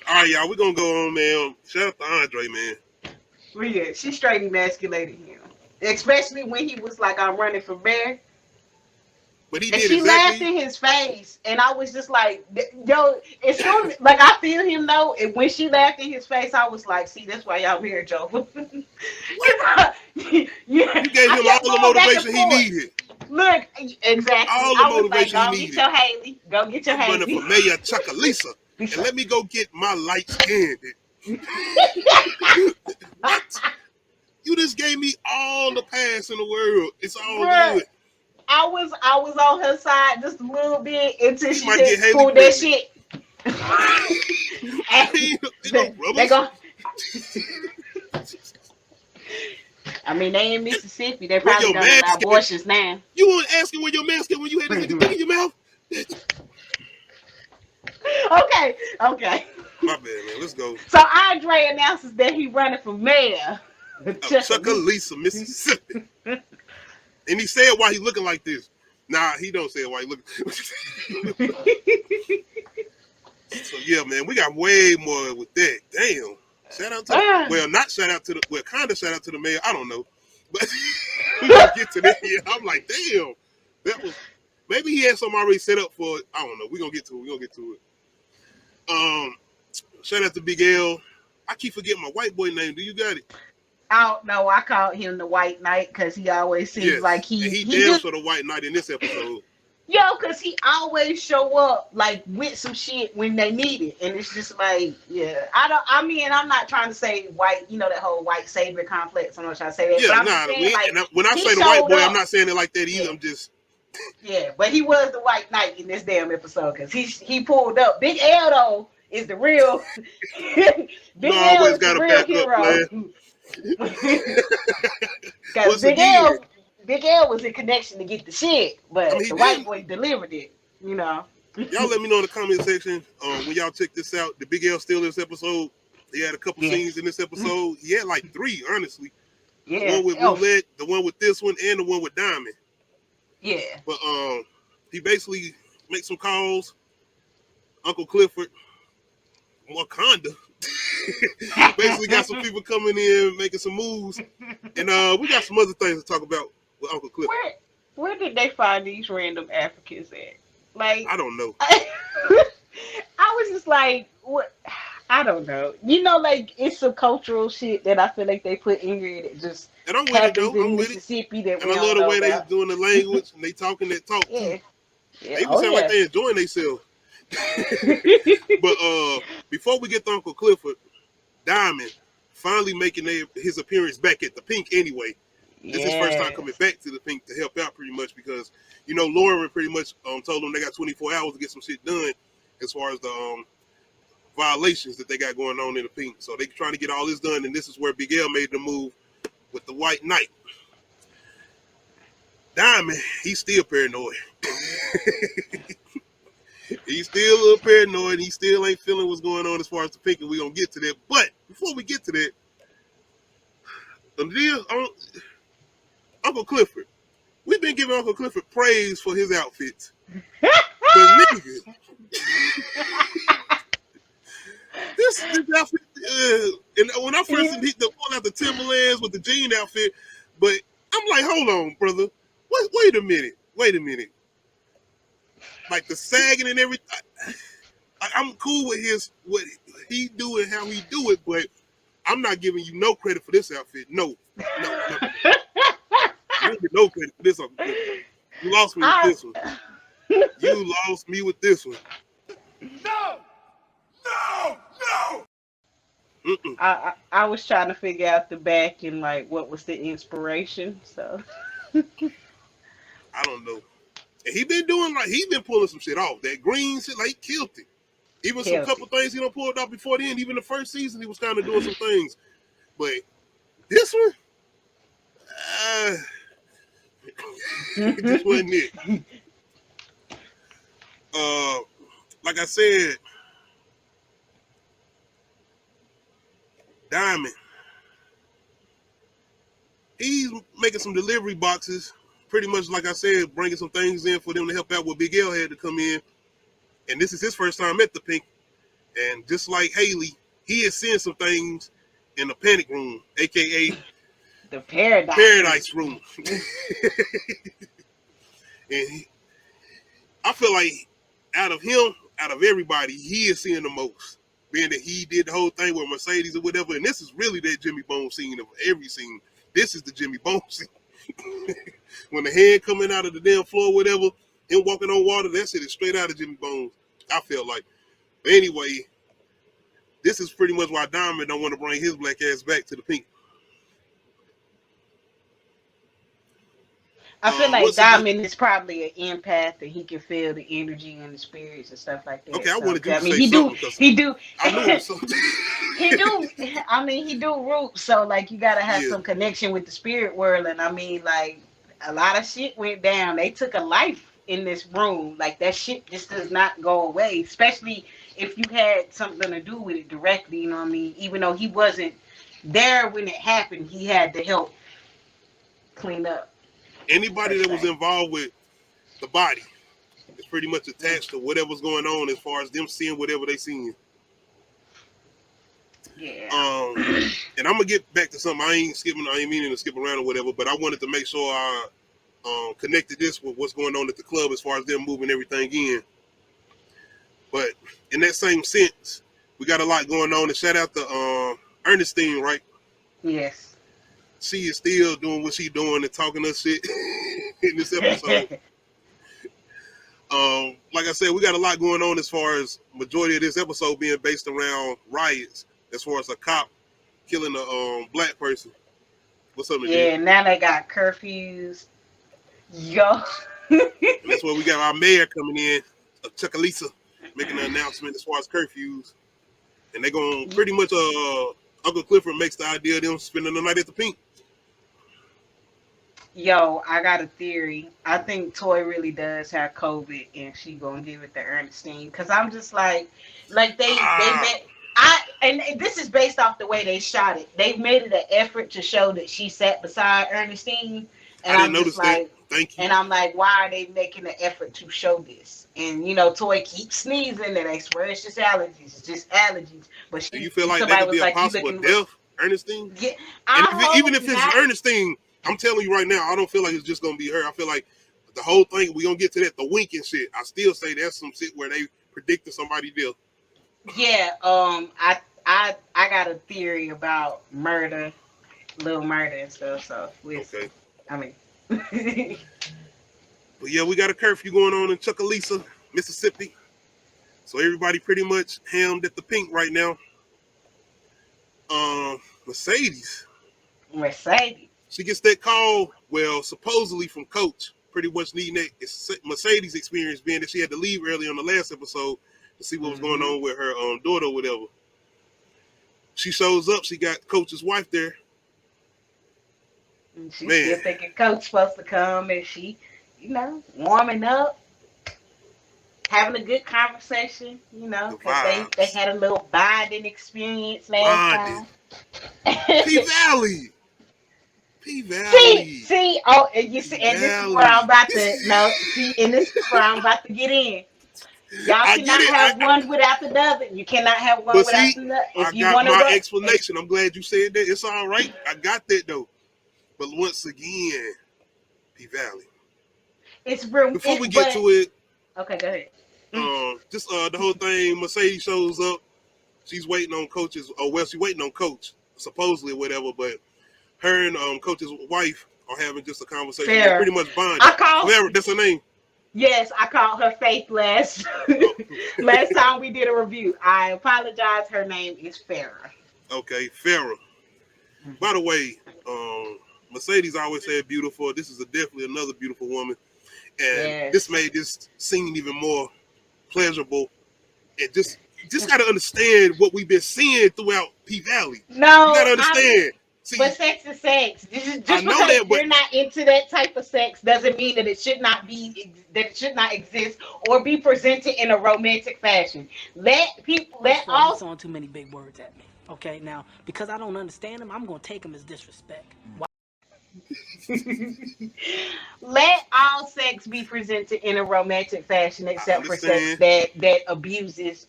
All right, y'all, we're going to go on, man. Shout out to Andre, man. Well, yeah, she straight emasculated him. Especially when he was like, I'm running for mayor. But she laughed in his face, and I was just like, "Yo, it's so like I feel him though." And when she laughed in his face, I was like, "See, that's why y'all married, Joe." You gave him all the motivation he needed. Look, exactly. All the motivation he needed. Go get your Haley. Go get your Haley. Running for Mayor Chuckalisa, and let me go get my light skinned. What? You just gave me all the pass in the world. It's all good. I was on her side just a little bit until she said, pull that shit. They go. I mean, they in Mississippi. They probably don't allow abortions now. You weren't asking where your mask is when you had this thing in your mouth? Okay. My bad, man. Let's go. So Andre announces that he's running for mayor. Chuckalisa, Mississippi. And he said why he looking like this. Nah, he don't say it why he looking. So yeah, man, we got way more with that. Damn. Shout out to not shout out to the kind of shout out to the mayor. I don't know. But we gonna get to that. Yeah, I'm like, damn. That was maybe he had something already set up for it. I don't know. We're gonna get to it. Shout out to Big L. I keep forgetting my white boy name. Do you got it? I don't know. I called him the White Knight because he always seems like he damn sure the White Knight in this episode. Yo, because he always show up like with some shit when they need it, and it's just like, yeah. I'm not trying to say white, that whole white savior complex. I'm not trying to say that. Yeah, but when I say the white boy, I'm not saying it like that either. Yeah. I'm just. Yeah, but he was the White Knight in this damn episode because he pulled up. Big L though is the real. Big L is the real hero. Because Big L was in connection to get the shit, but the white boy delivered it. Y'all let me know in the comment section when y'all check this out. The Big L still in this episode. He had a couple scenes in this episode. He had like 3, honestly. Yeah. The one with Roulette, the one with this one, and the one with Diamond. Yeah. But he basically makes some calls. Uncle Clifford, Wakanda, basically got some people coming in, making some moves. And we got some other things to talk about with Uncle Clifford. Where did they find these random Africans at? Like, I don't know. I was just like, what? I don't know. Like, it's some cultural shit that I feel like they put in here that just happens in Mississippi that we and I love the way they doing the language and they talking that talk too. Yeah. They even sound like they enjoying themselves. But before we get to Uncle Clifford, Diamond finally making his appearance back at the Pink anyway. This is his first time coming back to the Pink to help out pretty much because, Lauren pretty much told them they got 24 hours to get some shit done as far as the violations that they got going on in the Pink. So they trying to get all this done, and this is where Big L made the move with the White Knight. Diamond, he's still paranoid. He's still a little paranoid. He still ain't feeling what's going on as far as the Pink, and we're going to get to that. But before we get to that, Uncle Clifford, we've been giving Uncle Clifford praise for his outfits. But nigga, this outfit, and when I first hit pull out the Timberlands with the jean outfit, but I'm like, hold on, brother. Wait a minute. Like the sagging and everything. I'm cool with what he do and how he do it, but I'm not giving you no credit for this outfit. No. You don't get no credit for this outfit. You lost me with this one. You lost me with this one. No. I was trying to figure out the back and like what was the inspiration. So I don't know. And he been pulling some shit off. That green shit, like he killed it. Even some couple things he done pulled off before then. Even the first season, he was kind of doing some things. But this one, this wasn't it. Like I said, Diamond, he's making some delivery boxes. Pretty much, like I said, bringing some things in for them to help out what Big L had to come in. And this is his first time at the Pink. And just like Haley, he is seeing some things in the panic room, a.k.a. the Paradise room. And I feel like out of everybody, he is seeing the most. Being that he did the whole thing with Mercedes or whatever. And this is really that Jimmy Bone scene of every scene. This is the Jimmy Bone scene. When the hand coming out of the damn floor, whatever, him walking on water, that shit is straight out of Jimmy Bones. I feel like. But anyway, this is pretty much why Diamond don't want to bring his black ass back to the Pink. I feel like Diamond is probably an empath and he can feel the energy and the spirits and stuff like that. Okay, I wanted you to say he something. He do. I knew it was something. He do root. So like you gotta have some connection with the spirit world. And I mean, like a lot of shit went down. They took a life in this room. Like that shit just does not go away. Especially if you had something to do with it directly. You know what I mean? Even though he wasn't there when it happened, he had to help clean up. Anybody that was involved with the body is pretty much attached to whatever's going on as far as them seeing whatever they seeing. Yeah. And I'm gonna get back to something. I ain't meaning to skip around or whatever, but I wanted to make sure I connected this with what's going on at the club as far as them moving everything in. But in that same sense, we got a lot going on. And shout out to Ernestine, right? Yes. She is still doing what she's doing and talking her shit in this episode. Like I said, we got a lot going on as far as majority of this episode being based around riots, as far as a cop killing a black person. What's up, Yeah, now they got curfews. Yo. That's where we got our mayor coming in, Chuckalisa, making an announcement as far as curfews. And they're going to pretty much, Uncle Clifford makes the idea of them spending the night at the Pink. Yo, I got a theory. I think Toy really does have COVID, and she gonna give it to Ernestine. Cause I'm just like they met. And this is based off the way they shot it. They've made it an effort to show that she sat beside Ernestine, and I didn't notice that. Thank you. And I'm like, why are they making an effort to show this? And Toy keeps sneezing, and they swear it's just allergies. It's just allergies. But do you feel like that could be a possible death, Ernestine? Yeah. Even if it's Ernestine. I'm telling you right now, I don't feel like it's just gonna be her. I feel like the whole thing, we gonna get to that, the winking shit. I still say that's some shit where they predicted somebody death. Yeah, I got a theory about murder, little murder and stuff. So okay. I mean, but yeah, we got a curfew going on in Chuckalisa, Mississippi. So everybody pretty much hammed at the Pink right now. Mercedes. She gets that call, well, supposedly from Coach, pretty much needing that Mercedes experience, being that she had to leave early on the last episode to see what was going on with her daughter or whatever. She shows up. She got Coach's wife there. And she's still thinking Coach supposed to come, and she, warming up, having a good conversation, because they had a little bonding experience last time. PVALLEY. See, and you see, and this is where I'm about to get in. Y'all cannot have one without the other. You cannot have one without the other. I got my explanation. I'm glad you said that. It's all right. I got that though. But once again, PVALLEY. It's real. Before we get to it, okay, go ahead. Just the whole thing. Mercedes shows up. She's waiting on Coach's. She's waiting on Coach, supposedly, or whatever. But her and Coach's wife are having just a conversation. They're pretty much bonding. That's her name. Yes, I called her Faith last time we did a review. I apologize. Her name is Farrah. Okay, Farrah. By the way, Mercedes always said beautiful. This is definitely another beautiful woman. And this made this scene even more pleasurable. And just got to understand what we've been seeing throughout PVALLEY. No, you got to understand. See, but sex is sex. This is just because you're not into that type of sex doesn't mean that it should not exist or be presented in a romantic fashion. Let all on too many big words at me. Okay, now because I don't understand them, I'm gonna take them as disrespect. Let all sex be presented in a romantic fashion, except for sex that abuses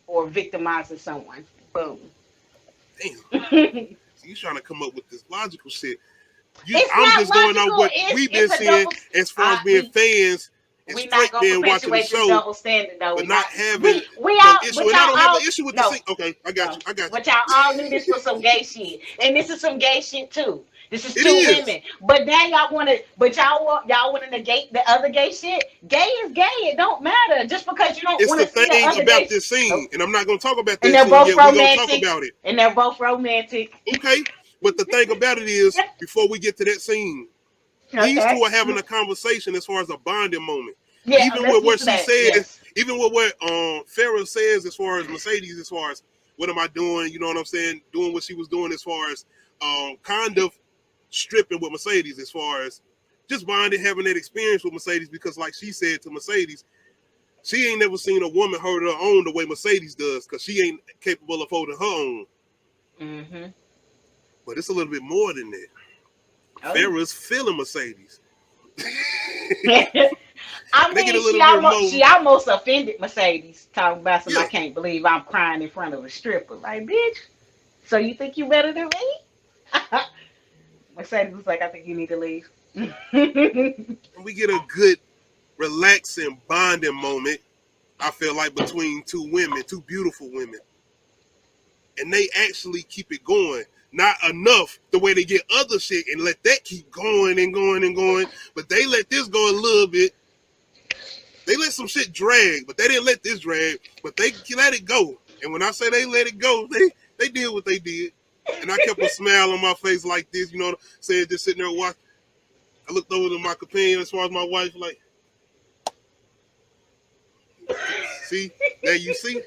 or victimizes someone. Boom. Damn. You trying to come up with this logical shit. I'm just going on what we've been seeing as far as being fans and straight there watching the show, double standard, though. but not having we no issue. And I don't have an issue with the scene. Okay, I got you. But y'all all knew this was some gay shit, and this is some gay shit too. This is two women, but now y'all want to negate the other gay shit. Gay is gay. It don't matter just because you don't want to see the other thing about this scene, and I'm not going to talk about this. And they're both romantic. We're going to talk about it. And they're both romantic. Okay, but the thing about it is, before we get to that scene, these two are having a conversation as far as a bonding moment. Yeah, even with what she says, even with what Farrah says as far as Mercedes, as far as what am I doing? You know what I'm saying? Doing what she was doing as far as kind of stripping with Mercedes, as far as just bonding, having that experience with Mercedes, because like she said to Mercedes, she ain't never seen a woman hold her own the way Mercedes does, because she ain't capable of holding her own. Mm-hmm. But it's a little bit more than that. Farrah's feeling Mercedes. I They get a mean, little bit more. she almost offended Mercedes, talking about some. Yeah. I can't believe I'm crying in front of a stripper. Like, bitch, so you think you better than me? Mercedes was like, I think you need to leave. We get a good, relaxing, bonding moment, I feel like, between two women, two beautiful women. And they actually keep it going. Not enough the way they get other shit and let that keep going and going and going. But they let this go a little bit. They let some shit drag, but they didn't let this drag. But they let it go. And when I say they let it go, they did what they did. And I kept a smile on my face like this, you know what I'm saying, just sitting there watching. I looked over to my companion as far as my wife, like, see? There you see?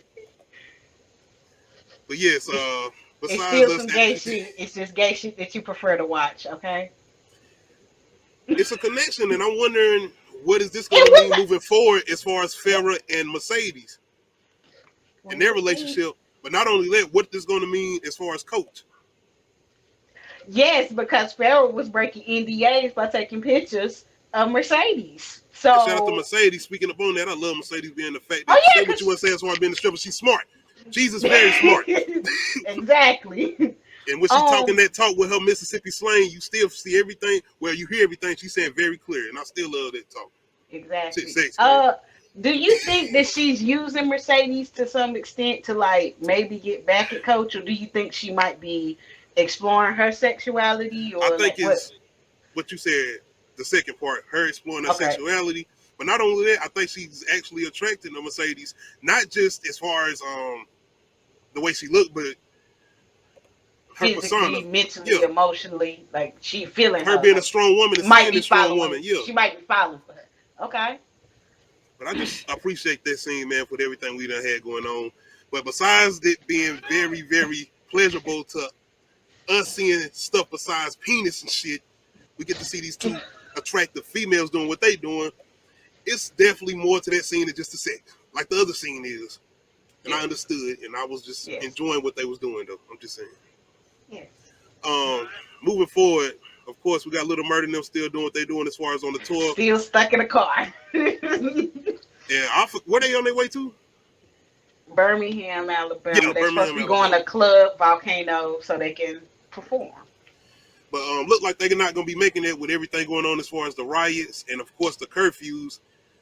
But yes, It's besides still us, some gay shit. It's just gay shit that you prefer to watch, okay? it's a connection, and I'm wondering what is this going to mean moving forward as far as Farrah and Mercedes and their relationship. But not only that, what this going to mean as far as Coach. Yes, because Farrah was breaking NDAs by taking pictures of Mercedes. So And shout out to Mercedes. Speaking upon that, I love Mercedes being the fact that say what you want to say as far as being a stripper. She's smart. Jesus is very smart. Exactly. And when she talking that talk with her Mississippi slang, you still see everything. Well, you hear everything she's saying very clear, and I still love that talk. Exactly. Six, do you think that she's using Mercedes to some extent to like maybe get back at Coach, or do you think she might be exploring her sexuality? Or I think like it's what you said, the second part, her exploring her sexuality. But not only that, I think she's actually attracted to Mercedes, not just as far as the way she looked, but her physically, persona, mentally, emotionally, like she feeling her being a strong woman and seeing a strong woman. Yeah, she might be falling for her. Okay. But I just appreciate that scene, man, for everything we done had going on. But besides it being very, very pleasurable to us seeing stuff besides penis and shit, we get to see these two attractive females doing what they doing. It's definitely more to that scene than just the sex, like the other scene is. And I understood, and I was just enjoying what they was doing, though. I'm just saying. Yes. Moving forward, of course, we got Little Murder and them still doing what they doing as far as on the tour. Still stuck in a car. And where they on their way to? Birmingham, Alabama. Yeah, They're supposed to be going to Club Volcano so they can perform. But look like they're not going to be making it with everything going on as far as the riots and, of course, the curfews.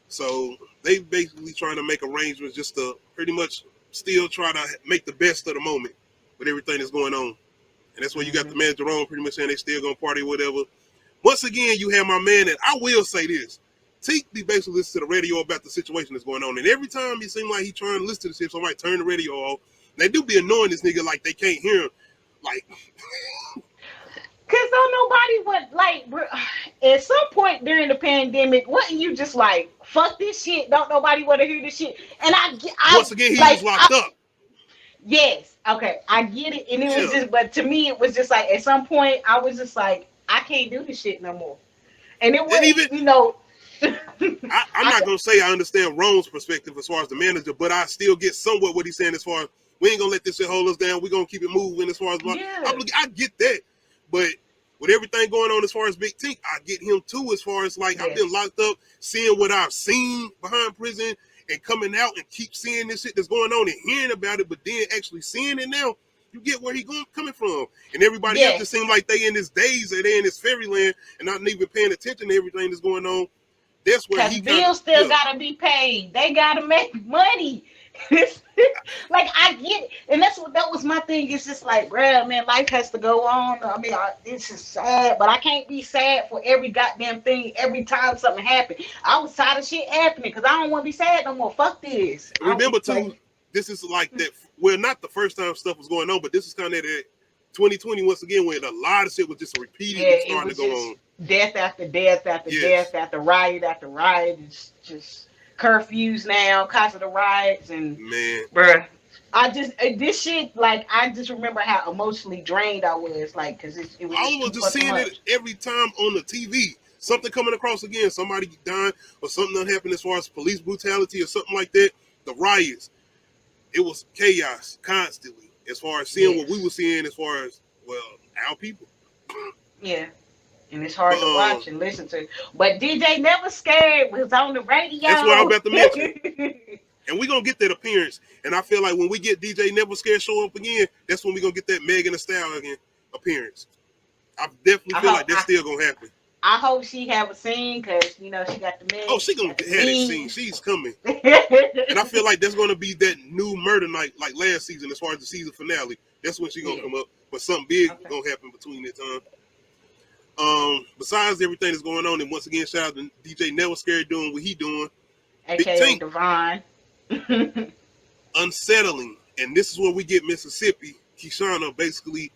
So they basically trying to make arrangements just to pretty much still try to make the best of the moment with everything that's going on. And that's why you got the man Jerome pretty much saying they still going to party or whatever. Once again, you have my man, and I will say this. Teak basically listens to the radio about the situation that's going on. And every time it seems like he's trying to listen to the shit, somebody turn the radio off. They do be annoying this nigga like they can't hear him. Like... Cause don't nobody want like at some point during the pandemic, wasn't you just like fuck this shit? Don't nobody want to hear this shit? And I once again he was locked up. Yes, okay, I get it, and it was just, but to me it was just like at some point I was just like I can't do this shit no more, and it wasn't even, you know. I'm not gonna say I understand Rome's perspective as far as the manager, but I still get somewhat what he's saying as far as we ain't gonna let this shit hold us down. We're gonna keep it moving as far as I get that. But with everything going on as far as Big T, I get him too as far as like I've been locked up, seeing what I've seen behind prison and coming out and keep seeing this shit that's going on and hearing about it, but then actually seeing it now, you get where he coming from. And everybody else just seems like they in this daze or they in this fairyland and not even paying attention to everything that's going on. That's where he bills still gotta be paid. They gotta make money. Like I get it, and that was my thing. It's just like, bruh, man, life has to go on. I mean, this is sad, but I can't be sad for every goddamn thing every time something happens. I was tired of shit happening because I don't want to be sad no more. Fuck this. Remember too, this is like that. Well, not the first time stuff was going on, but this is kind of that 2020 once again when a lot of shit was just repeating and starting to go on. Death after death after death after riot after riot. It's just curfews now because of the riots and bruh. This shit, like I just remember how emotionally drained I was, like because it was. I was just seeing it every time on the TV. Something coming across again, somebody dying or something that happened as far as police brutality or something like that. The riots, it was chaos constantly as far as seeing what we were seeing as far as our people. Yeah. and it's hard But to watch and listen to. But DJ Never Scared was on the radio. that's what I'm about to mention. And we're going to get that appearance. And I feel like when we get DJ Never Scared show up again, that's when we're going to get that Megan Thee Stallion appearance. I definitely feel like that's still going to happen. I hope she have a scene because, you know, she got the Megan. Oh, she going to have that scene. She's coming. And I feel like that's going to be that new murder night like last season as far as the season finale. That's when she's going to come up. But something big going to happen between that time. Besides everything that's going on, and once again, shout out to DJ Never Scared doing what he doing. AKA Divine. Unsettling, and this is where we get Mississippi Kishana basically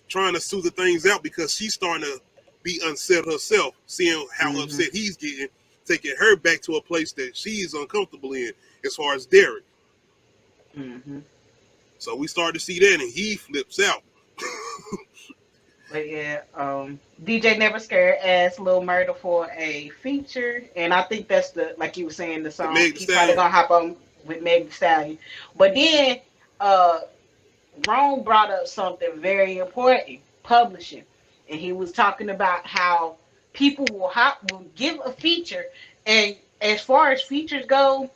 trying to soothe things out because she's starting to be unsettled herself, seeing how upset he's getting, taking her back to a place that she's uncomfortable in as far as Derek. So we start to see that, and he flips out. But yeah, DJ Never Scared asked Lil Murda for a feature, and I think that's the, like you were saying, the song. He's probably gonna hop on with Meg Thee Stallion. But then Rome brought up something very important: publishing, and he was talking about how people will give a feature, and as far as features go,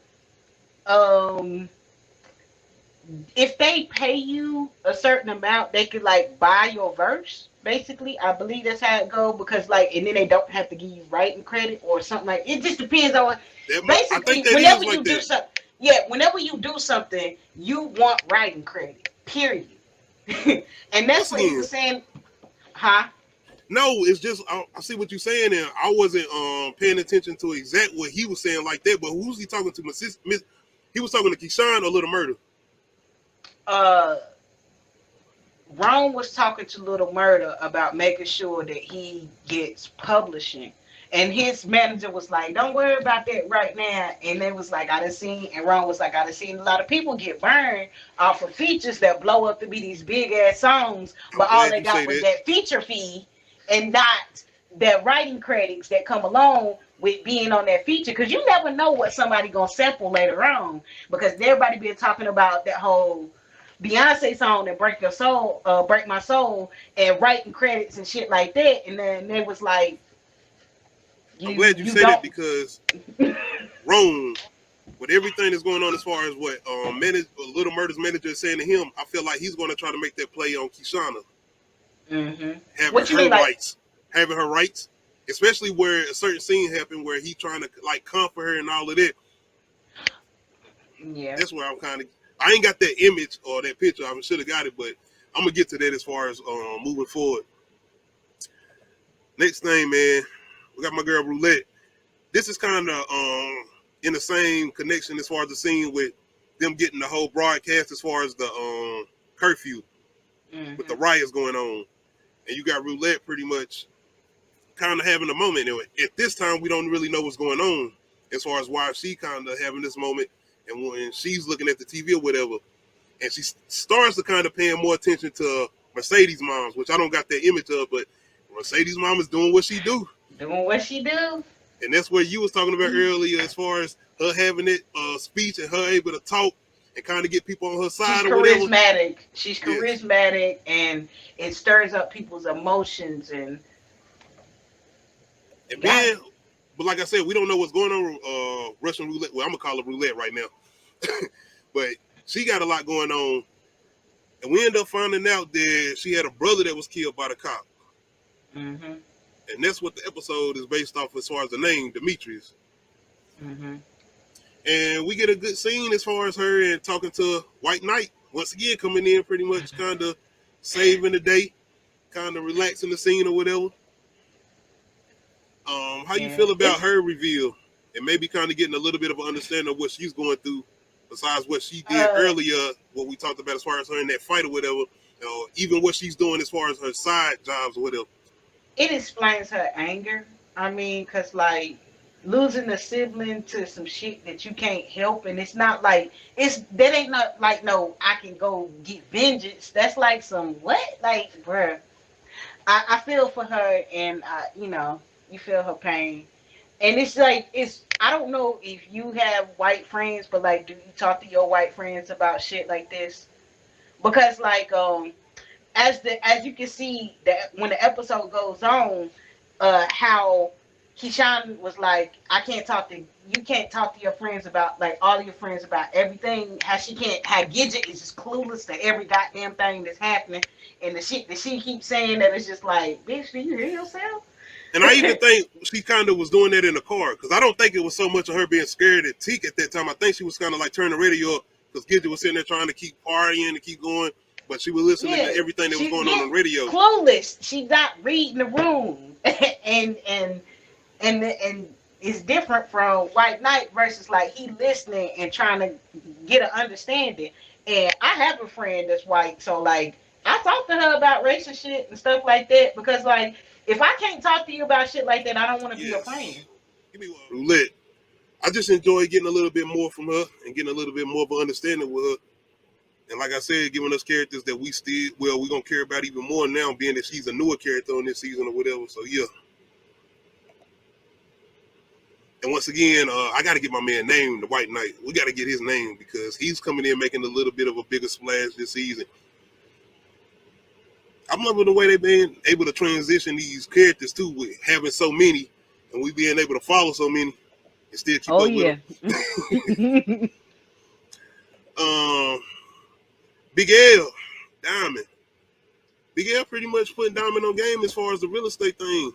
if they pay you a certain amount, they could like buy your verse. Basically, I believe that's how it goes, because like, and then they don't have to give you writing credit or something like. It just depends on. Basically, whenever you do something, whenever you do something, you want writing credit. Period. And that's what he was saying, huh? No, it's just I see what you're saying, and I wasn't paying attention to exactly what he was saying like that. But who's he talking to? He was talking to Keyshawn or Little Murda? Ron was talking to Little Murda about making sure that he gets publishing, and his manager was like, "Don't worry about that right now." And it was like, and Ron was like, "I done seen a lot of people get burned off of features that blow up to be these big ass songs, but all they got was that feature fee and not the writing credits that come along with being on that feature, because you never know what somebody gonna sample later on, because everybody been talking about that whole Beyonce song that break my soul, and writing credits and shit like that, and then they was like, I'm glad you said it, because Rome, with everything that's going on as far as what Little Murda's manager is saying to him, I feel like he's going to try to make that play on Kishana. Having her rights, especially where a certain scene happened where he trying to like comfort her and all of that. Yeah, that's where I'm kind of. I ain't got that image or that picture. I should have got it, but I'm gonna get to that as far as moving forward. Next thing, man, we got my girl Roulette. This is kind of in the same connection as far as the scene with them getting the whole broadcast as far as the curfew with the riots going on, and you got Roulette pretty much kind of having a moment. Anyway, at this time, we don't really know what's going on as far as why she kind of having this moment. And when she's looking at the TV or whatever, and she starts to kind of paying more attention to Mercedes' moms, which I don't got that image of, but Mercedes' mom is doing what she do. Doing what she do. And that's what you was talking about earlier, as far as her having that speech and her able to talk and kind of get people on her side. She's or whatever. Charismatic. She's charismatic, and it stirs up people's emotions. And then, but like I said, we don't know what's going on Russian roulette. Well, I'm gonna call it roulette right now. But she got a lot going on, and we end up finding out that she had a brother that was killed by the cop. And that's what the episode is based off as far as the name, Demethrius. And we get a good scene as far as her and talking to White Knight once again, coming in pretty much kind of saving the day, kind of relaxing the scene or whatever. How you feel about her reveal, and maybe kind of getting a little bit of an understanding of what she's going through, besides what she did earlier, what we talked about as far as her in that fight or whatever, even what she's doing as far as her side jobs or whatever? It explains her anger. I mean, because like losing a sibling to some shit that you can't help, and it's not like that ain't not like no I can go get vengeance. That's like some what? Like, bruh, I feel for her, and you feel her pain. And it's like, I don't know if you have white friends, but like, do you talk to your white friends about shit like this? Because like, as you can see, that when the episode goes on, how Keyshawn was like, you can't talk to your friends about, like, all of your friends about everything. How Gidget is just clueless to every goddamn thing that's happening, and the shit that she keeps saying that it's just like, bitch, do you hear yourself? And I even think she kind of was doing that in the car, because I don't think it was so much of her being scared at Teak at that time. I think she was kind of like turning the radio up, because Gidget was sitting there trying to keep partying and keep going, but she was listening to everything that was going on the radio. Clueless. She's not reading the room, and it's different from White Knight versus like he listening and trying to get an understanding. And I have a friend that's white, so like I talk to her about racial shit and stuff like that, because like if I can't talk to you about shit like that, I don't want to be your friend. Give me one. Roulette. I just enjoy getting a little bit more from her and getting a little bit more of an understanding with her. And like I said, giving us characters that we're going to care about even more now, being that she's a newer character on this season or whatever. So, yeah. And once again, I got to get my man named the White Knight. We got to get his name, because he's coming in making a little bit of a bigger splash this season. I'm loving the way they've been able to transition these characters too, with having so many, and we being able to follow so many and still keep up with them. Big L, Diamond. Big L pretty much putting Diamond on game as far as the real estate thing.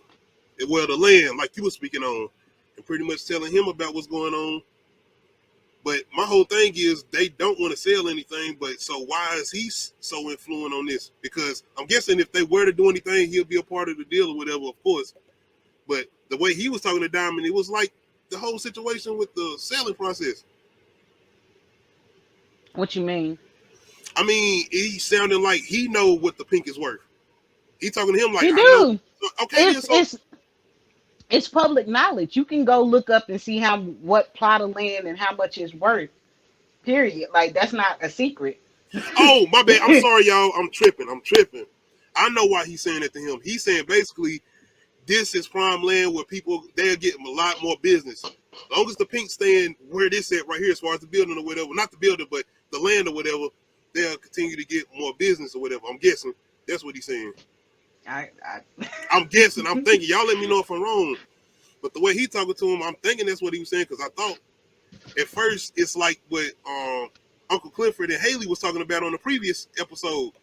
Well, the land, like you were speaking on, and pretty much telling him about what's going on. But my whole thing is they don't want to sell anything, but so why is he so influent on this? Because I'm guessing if they were to do anything, he'll be a part of the deal or whatever, of course. But the way he was talking to Diamond, it was like the whole situation with the selling process. What you mean? I mean, he sounded like he know what the pink is worth. He talking to him like, he I do. know. Okay, it's public knowledge. You can go look up and see what plot of land and how much it's worth. Period. Like, that's not a secret. Oh, my bad. I'm sorry, y'all. I'm tripping. I know why he's saying that to him. He's saying basically this is prime land where people, they're getting a lot more business. As long as the pink staying where this at right here, as far as the building or whatever, not the building, but the land or whatever, they'll continue to get more business or whatever. I'm guessing that's what he's saying. I'm guessing. I'm thinking. Y'all let me know if I'm wrong. But the way he talking to him, I'm thinking that's what he was saying, because I thought at first it's like what Uncle Clifford and Haley was talking about on the previous episode.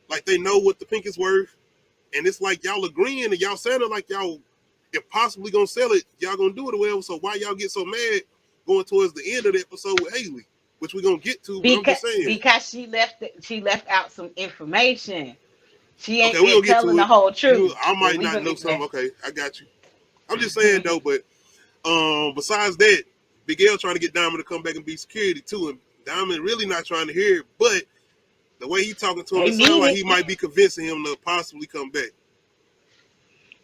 Like, they know what the pink is worth, and it's like y'all agreeing and y'all sounding like y'all, if possibly gonna sell it, y'all gonna do it or whatever. So why y'all get so mad going towards the end of the episode with Haley, which we're gonna get to? But I'm just saying, because she left out some information. She ain't telling the whole truth. I might not know something. Okay, I got you. I'm just saying though, but besides that, Big L trying to get Diamond to come back and be security too, and Diamond really not trying to hear it, but the way he talking to him, it sounds like he might be convincing him to possibly come back.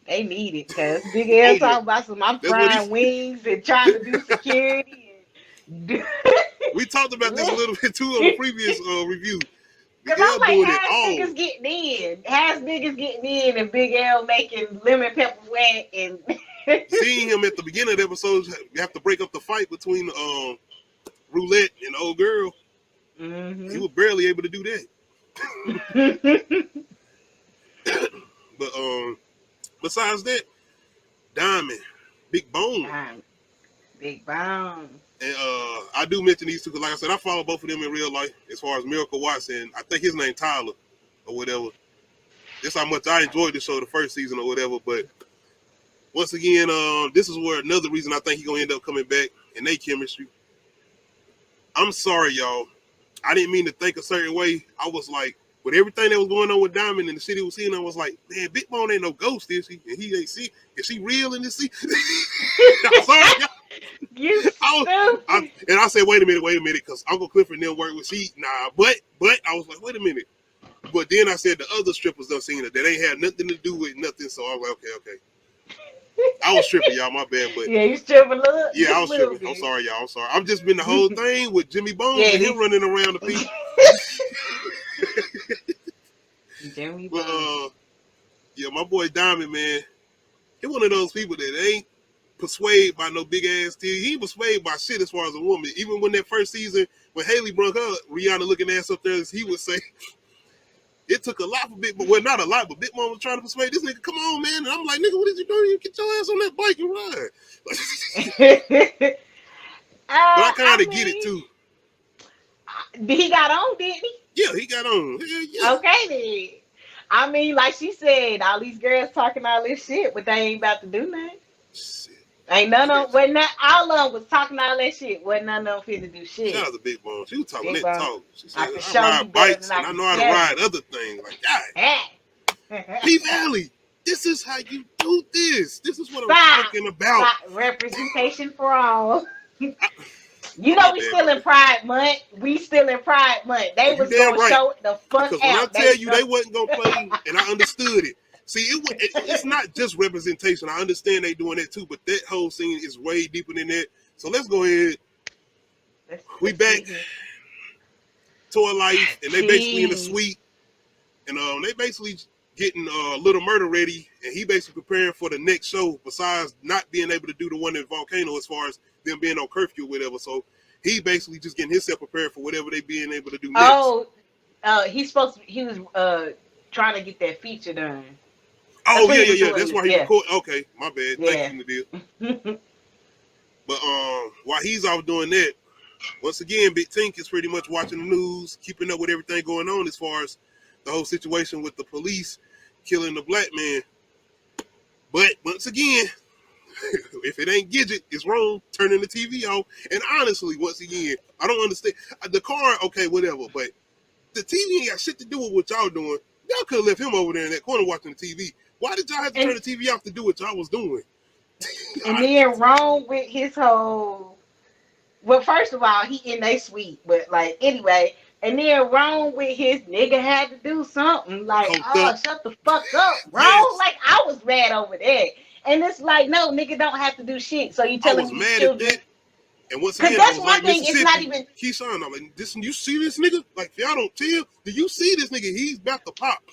They need it, because Big L talking about I'm frying wings and trying to do security. We talked about this a little bit too on the previous review. Because I'm like, how's niggas getting in? How's niggas getting in and Big L making lemon pepper wet and seeing him at the beginning of the episode, you have to break up the fight between Roulette and the old girl. Mm-hmm. He was barely able to do that. But besides that, Diamond, Big Bone. Big Bone. And I do mention these two because, like I said, I follow both of them in real life as far as Miracle Watson. I think his name Tyler or whatever. That's how much I enjoyed the show the first season or whatever. But once again, this is where another reason I think he's going to end up coming back in their chemistry. I'm sorry, y'all. I didn't mean to think a certain way. I was like, with everything that was going on with Diamond and the shit he was seeing, I was like, man, Big Bone ain't no ghost, is she? And he ain't see. Is she real in this scene? I'm sorry, y'all. And I said, wait a minute, because Uncle Clifford and them work with but I was like, wait a minute. But then I said the other strippers done seen it. That ain't had nothing to do with nothing. So I was like, okay. I was tripping, y'all. My bad. But yeah, you tripping a little. Yeah, I was tripping. Bit. I'm sorry, y'all. I'm sorry. I've just been the whole thing with Jimmy Bones and him running around the people. Jimmy Bones. Yeah, my boy Diamond, man. He one of those people that ain't persuaded by no big ass team. He persuaded by shit as far as a woman. Even when that first season, when Haley brung her Rihanna looking ass up there, he would say, it it took a lot for Big Mom. Well, not a lot, but Big Mom was trying to persuade this nigga, come on, man. And I'm like, nigga, what is you doing? You get your ass on that bike and ride. But I kind of get it too. He got on, didn't he? Yeah, he got on. Yeah. Okay then. I mean, like she said, all these girls talking all this shit, but they ain't about to do nothing. Shit. Ain't none of them. All of them was talking all that shit. Wasn't none of them finna do shit. Shout out to Big Mom. She was talking Big that Mom. talk. She said, I ride bikes and I know how to ride other things. Like, God. P-Valley, this is how you do this. This is what I'm talking about. Representation for all. You know we still in Pride Month. We still in Pride Month. They was going to show the fuck out. Because when I tell you they wasn't going to play, and I understood it. See, it's not just representation. I understand they doing that too, but that whole scene is way deeper than that. So let's go ahead. We back to a life, and they basically in a suite, and they basically getting Little Murder ready, and he basically preparing for the next show. Besides not being able to do the one in Volcano, as far as them being on curfew or whatever, so he basically just getting himself prepared for whatever they being able to do next. He was trying to get that feature done. Oh, yeah. That's why he recorded. Okay, my bad. Thank you, Nadia. But while he's off doing that, once again, Big Tink is pretty much watching the news, keeping up with everything going on as far as the whole situation with the police killing the black man. But once again, if it ain't Gidget, it's wrong. Turning the TV off. And honestly, once again, I don't understand. The car, okay, whatever, but the TV ain't got shit to do with what y'all doing. Y'all could have left him over there in that corner watching the TV. Why did y'all have to turn the TV off to do what y'all was doing? And then wrong with his whole... Well, first of all, he in a suite, but like, anyway... And then wrong with his nigga had to do something. Like, shut the fuck up, wrong. Yes. Like, I was mad over that. And it's like, no, nigga don't have to do shit. So you telling me mad at that. And once again, that's one thing, it's not even... Keyshawn, I'm like, you see this nigga? Like, if y'all don't tell, do you see this nigga? He's about to pop.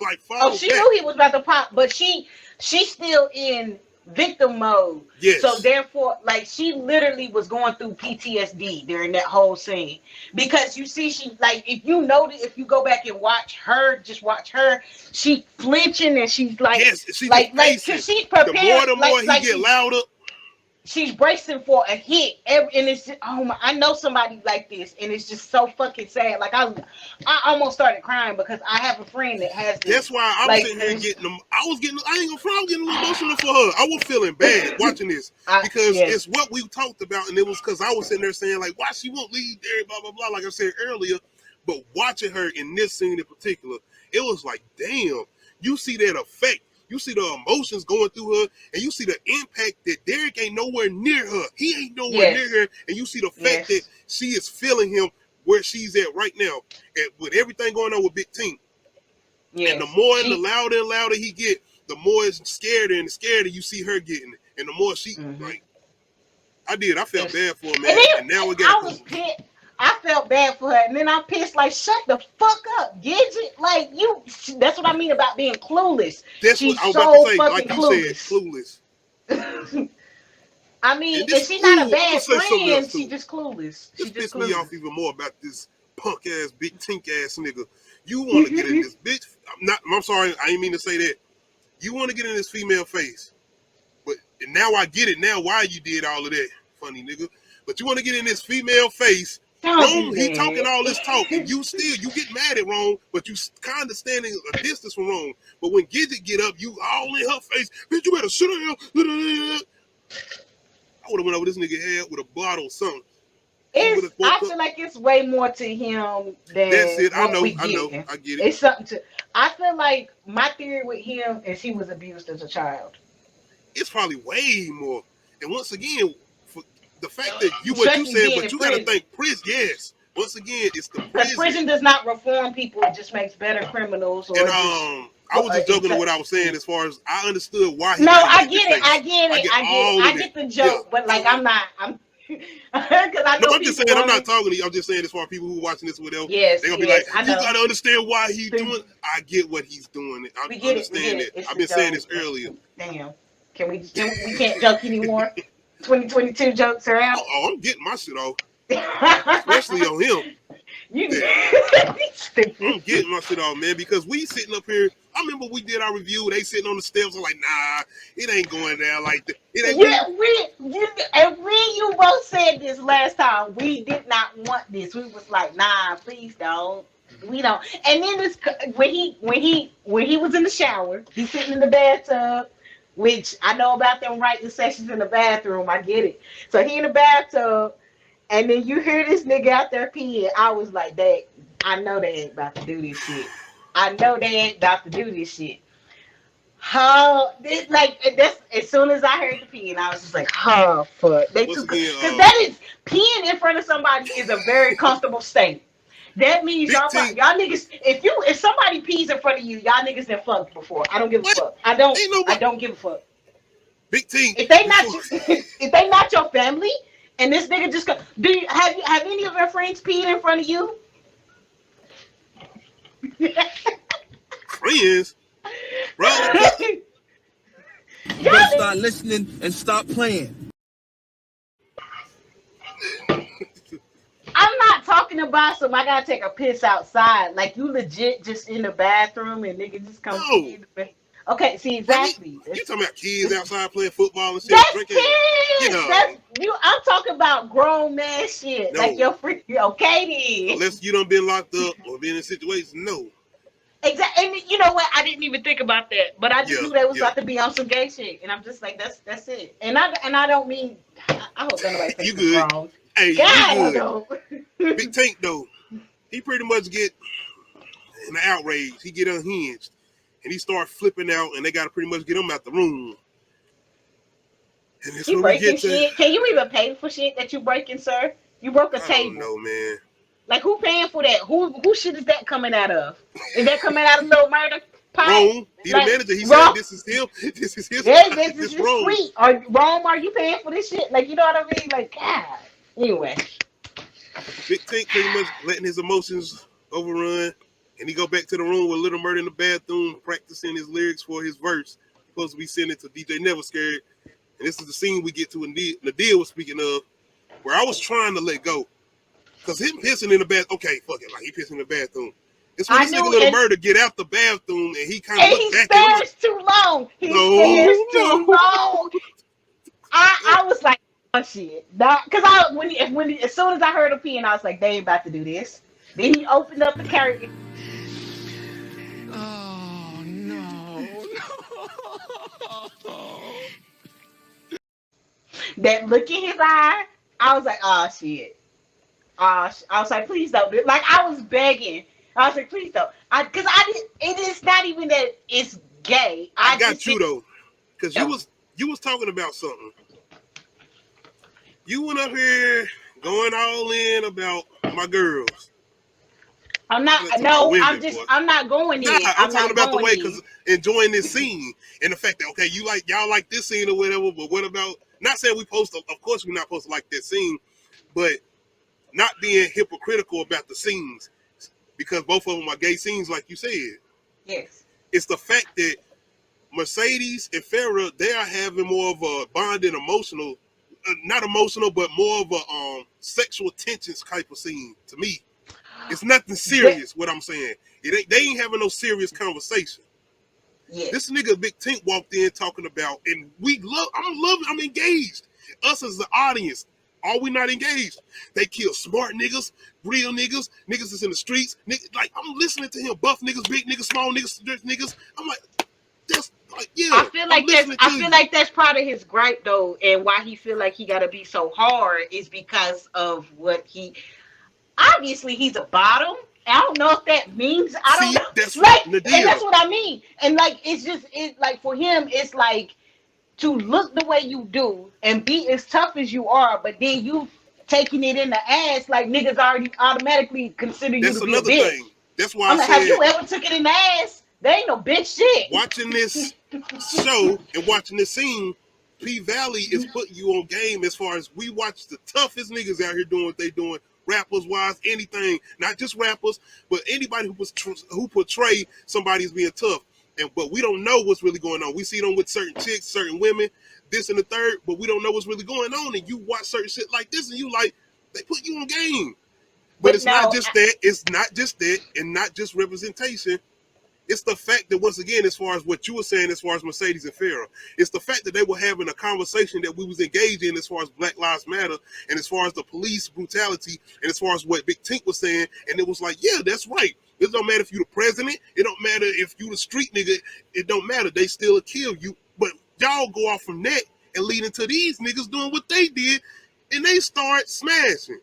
Like, she knew he was about to pop, but she's still in victim mode. Yes. So therefore, like, she literally was going through PTSD during that whole scene, because you see, she, like, if you notice, if you go back and watch her, she flinching, and she's like, yes, she's like she's prepared. The more he get louder, she's bracing for a hit. And it's just, oh my, I know somebody like this, and it's just so fucking sad. Like, I almost started crying because I have a friend that has this. That's why I was sitting here getting them. I ain't gonna front, I was getting a little emotional for her. I was feeling bad watching this because it's what we talked about, and it was because I was sitting there saying, like, why she won't leave there, blah blah blah, like I said earlier. But watching her in this scene in particular, it was like, damn, you see that effect. You see the emotions going through her, and you see the impact that Derek ain't nowhere near her. He ain't nowhere near her, and you see the fact that she is feeling him where she's at right now, and with everything going on with Big Tink. Yes. And the more and the louder he get, the more it's scarier and scarier you see her getting, and the more she like. I felt bad for her, man, and now we got. I felt bad for her, and then I'm pissed. Like, shut the fuck up, Gidget. Like, you. That's what I mean about being clueless. She's what I was about to say. Like you said, clueless. I mean, if she's not a bad friend, she's just clueless. She just pissed me off even more about this punk ass, Big Tink ass nigga. You want to get in this bitch? I'm sorry, I didn't mean to say that. You want to get in this female face, but now I get it. Now why you did all of that, funny nigga? But you want to get in this female face. Wrong, he talking all this talk, and you get mad at wrong, but you kind of standing a distance from wrong. But when Gidget get up, you all in her face, bitch, you better sit down. I would have went over this nigga head with a bottle or something. I feel like it's way more to him than that's it. I know, I get it. It's something to. I feel like my theory with him is he was abused as a child. It's probably way more. And once again, the fact that you what you said, but you gotta think prison. Yes. Once again, it's the prison. Prison does not reform people; it just makes better criminals. And I was just joking with what I was saying as far as I understood why. I get it. I get the joke, but like I'm because I know. No, I'm just saying I'm not talking to you. I'm just saying as far as people who are watching this whatever. Yes, they're gonna be like, you gotta understand why he's doing. I get what he's doing. I understand it. I've been saying this earlier. Damn, we can't joke anymore. 2022 jokes are out. Oh, I'm getting my shit off. Especially on him. You I'm getting my shit off, man, because we sitting up here. I remember we did our review. They sitting on the steps. I'm like, nah, it ain't going down like that. It ain't. Yeah, you both said this last time. We did not want this. We was like, nah, please don't. We don't. And then this when he was in the shower, he's sitting in the bathtub, which I know about them writing sessions in the bathroom. I get it. So he in the bathtub, and then you hear this nigga out there peeing. I was like, that. I know they ain't about to do this shit. I know they ain't about to do this shit. How that's as soon as I heard the peeing, I was just like, oh fuck. They took because that is peeing in front of somebody is a very comfortable state. That means y'all niggas. If somebody pees in front of you, y'all niggas done fucked before. I don't give a fuck. I don't give a fuck. Big team. If they not your family, and this nigga just go, have any of your friends peed in front of you? Friends, bro. You better start listening and stop playing. I'm not talking about some. I gotta take a piss outside. Like you legit just in the bathroom and nigga just come. No. Okay, see exactly. You talking about kids outside playing football and shit? That's drinking, kids. I'm talking about grown man shit. No. Like your freak. Okay, then. Unless you done been locked up or been in situations, no. Exactly. And you know what? I didn't even think about that, but I just knew they was about to be on some gay shit, and I'm just like, that's it. And I don't mean. I hope nobody thinks you good. Wrong. Hey, God, you good. Big Tank though, he pretty much get in the outrage. He get unhinged. And he start flipping out, and they got to pretty much get him out the room. And you breaking shit? Can you even pay for shit that you breaking, sir? You broke a table. I don't know, man. Like, who paying for that? Who shit is that coming out of? Is that coming out of Little Murder Pie? Rome, he like, the manager. He said this is him. This is his. Yeah, this is sweet. Rome, are you paying for this shit? Like, you know what I mean? Like, God. Anyway. Big Tank pretty much letting his emotions overrun. And he go back to the room with Little Murder in the bathroom, practicing his lyrics for his verse. Supposed to be sending it to DJ Never Scared. And this is the scene we get to when Nadia was speaking of, where I was trying to let go. Because him pissing in the bathroom, okay, fuck it, like he pissing in the bathroom. It's when this nigga Little Murder get out the bathroom and he kind of look back at him. He stares too long. He stares too long. I was like, oh shit. Because as soon as I heard him peeing, I was like, they ain't about to do this. Then he opened up the carrier. Oh, no. That look in his eye, I was like, oh, shit. I was like, please don't. Like, I was begging. I was like, please don't. Because it is not even that it's gay. I got you, though. Because you was talking about something. You went up here going all in about my girls. I'm not. No, I'm not going in. I'm talking about the way because enjoying this scene and the fact that okay, y'all like this scene or whatever. But what about? Not saying we post. Of course, we're not supposed to like that scene, but not being hypocritical about the scenes because both of them are gay scenes, like you said. Yes. It's the fact that Mercedes and Farrah, they are having more of a bonding emotional, not emotional, but more of a sexual tensions type of scene to me. It's nothing serious, what I'm saying. They ain't having no serious conversation. Yeah. This nigga Big Tink walked in talking about, and I'm engaged. Us as the audience, are we not engaged? They kill smart niggas, real niggas that's in the streets. Like, I'm listening to him, buff niggas, big niggas, small niggas. I'm like, that's like, yeah. I feel like that's part of his gripe though, and why he feel like he gotta be so hard is because of what obviously he's a bottom. I don't know if that means don't know. That's like, and that's what I mean. And like it's like for him, it's like to look the way you do and be as tough as you are, but then you taking it in the ass like niggas already automatically consider you to be a bitch. Thing. That's why I said, have you ever took it in the ass? They ain't no bitch shit. Watching this show and watching this scene, P-Valley is putting you on game as far as we watch the toughest niggas out here doing what they doing. Rappers wise, anything, not just rappers, but anybody who portray somebody as being tough. But we don't know what's really going on. We see them with certain chicks, certain women, this and the third, but we don't know what's really going on. And you watch certain shit like this, and you like, they put you on game. But it's not just that. It's not just that, and not just representation. It's the fact that, once again, as far as what you were saying, as far as Mercedes and Farrah, it's the fact that they were having a conversation that we was engaged in as far as Black Lives Matter and as far as the police brutality and as far as what Big Tink was saying. And it was like, yeah, that's right. It don't matter if you the president. It don't matter if you the street nigga. It don't matter. They still kill you. But y'all go off from that and lead into these niggas doing what they did, and they start smashing.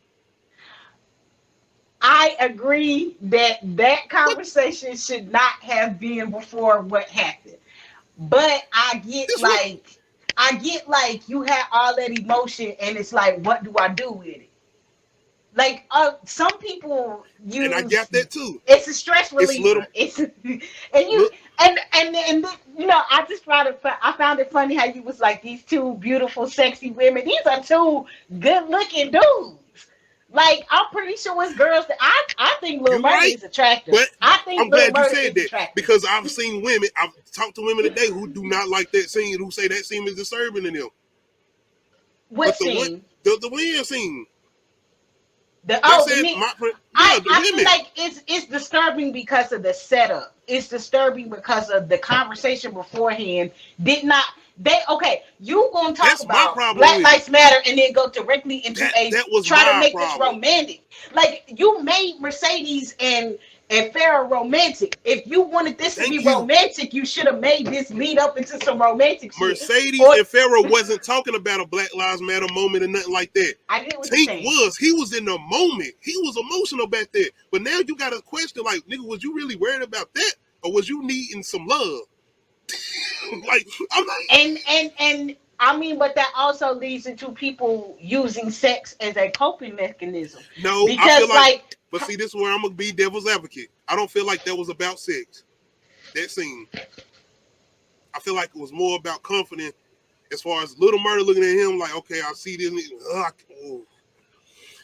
I agree that conversation should not have been before what happened. But I get like you had all that emotion, and it's like, what do I do with it? Like some people use, and I got that too. It's a stress reliever. And you know, I found it funny how you was like, these two beautiful, sexy women. These are two good looking dudes. Like, I'm pretty sure it's girls that I think Lil Murder is attractive. But I think I'm glad you said that attractive. because I've seen women. I've talked to women today who do not like that scene, who say that scene is disturbing to them. What scene? The Win scene. I feel like it's disturbing because of the setup. It's disturbing because of the conversation beforehand. You gonna talk about Black Lives Matter and then go directly into try to make this romantic. Like, you made Mercedes and Farrah romantic. If you wanted this to be romantic, you should have made this lead up into some romantic shit. Mercedes and Farrah wasn't talking about a Black Lives Matter moment or nothing like that. I get what you're saying. He was in the moment. He was emotional back there. But now you got a question like, nigga, was you really worried about that? Or was you needing some love? Like, I'm like, and I mean, but that also leads into people using sex as a coping mechanism. No, because I feel like, but see, this is where I'm gonna be devil's advocate. I don't feel like that was about sex. That scene, I feel like it was more about confidence. As far as Little Murder looking at him, like, okay, I see this nigga,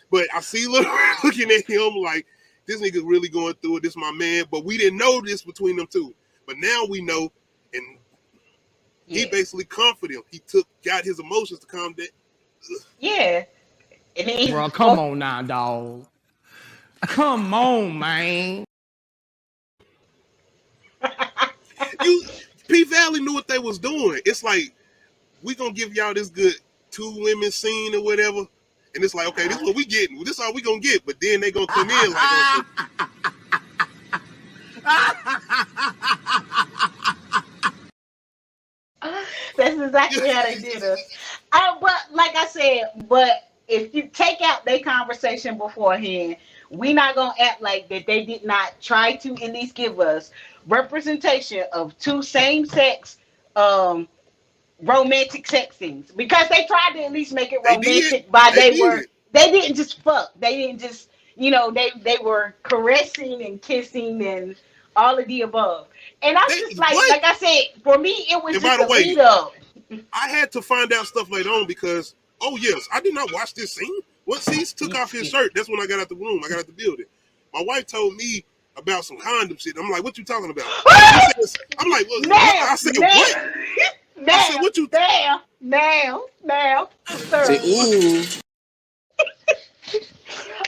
but I see Little Murder looking at him like, this nigga really going through it. This is my man, but we didn't know this between them two. But now we know, and he basically comforted him. He got his emotions to calm down. Yeah. Bro, come on now, dog. Come on, man. P-Valley knew what they was doing. It's like, we gonna give y'all this good two women scene or whatever, and it's like, okay, this is what we getting. This is all we gonna get. But then they gonna come in like, that's exactly how they did us. But like I said, if you take out their conversation beforehand, we not gonna act like that they did not try to at least give us representation of two same-sex romantic sex scenes, because they tried to at least make it romantic. They didn't just fuck. They didn't just, they were caressing and kissing and all of the above. And I'm just like I said, for me, it was just a lead up. I had to find out stuff later on because, yes, I did not watch this scene. Once he took off his shirt, that's when I got out the room. I got out the building. My wife told me about some condom shit. I'm like, what you talking about? I'm like, well, I said, what? I said, what you? Now. Say, ooh.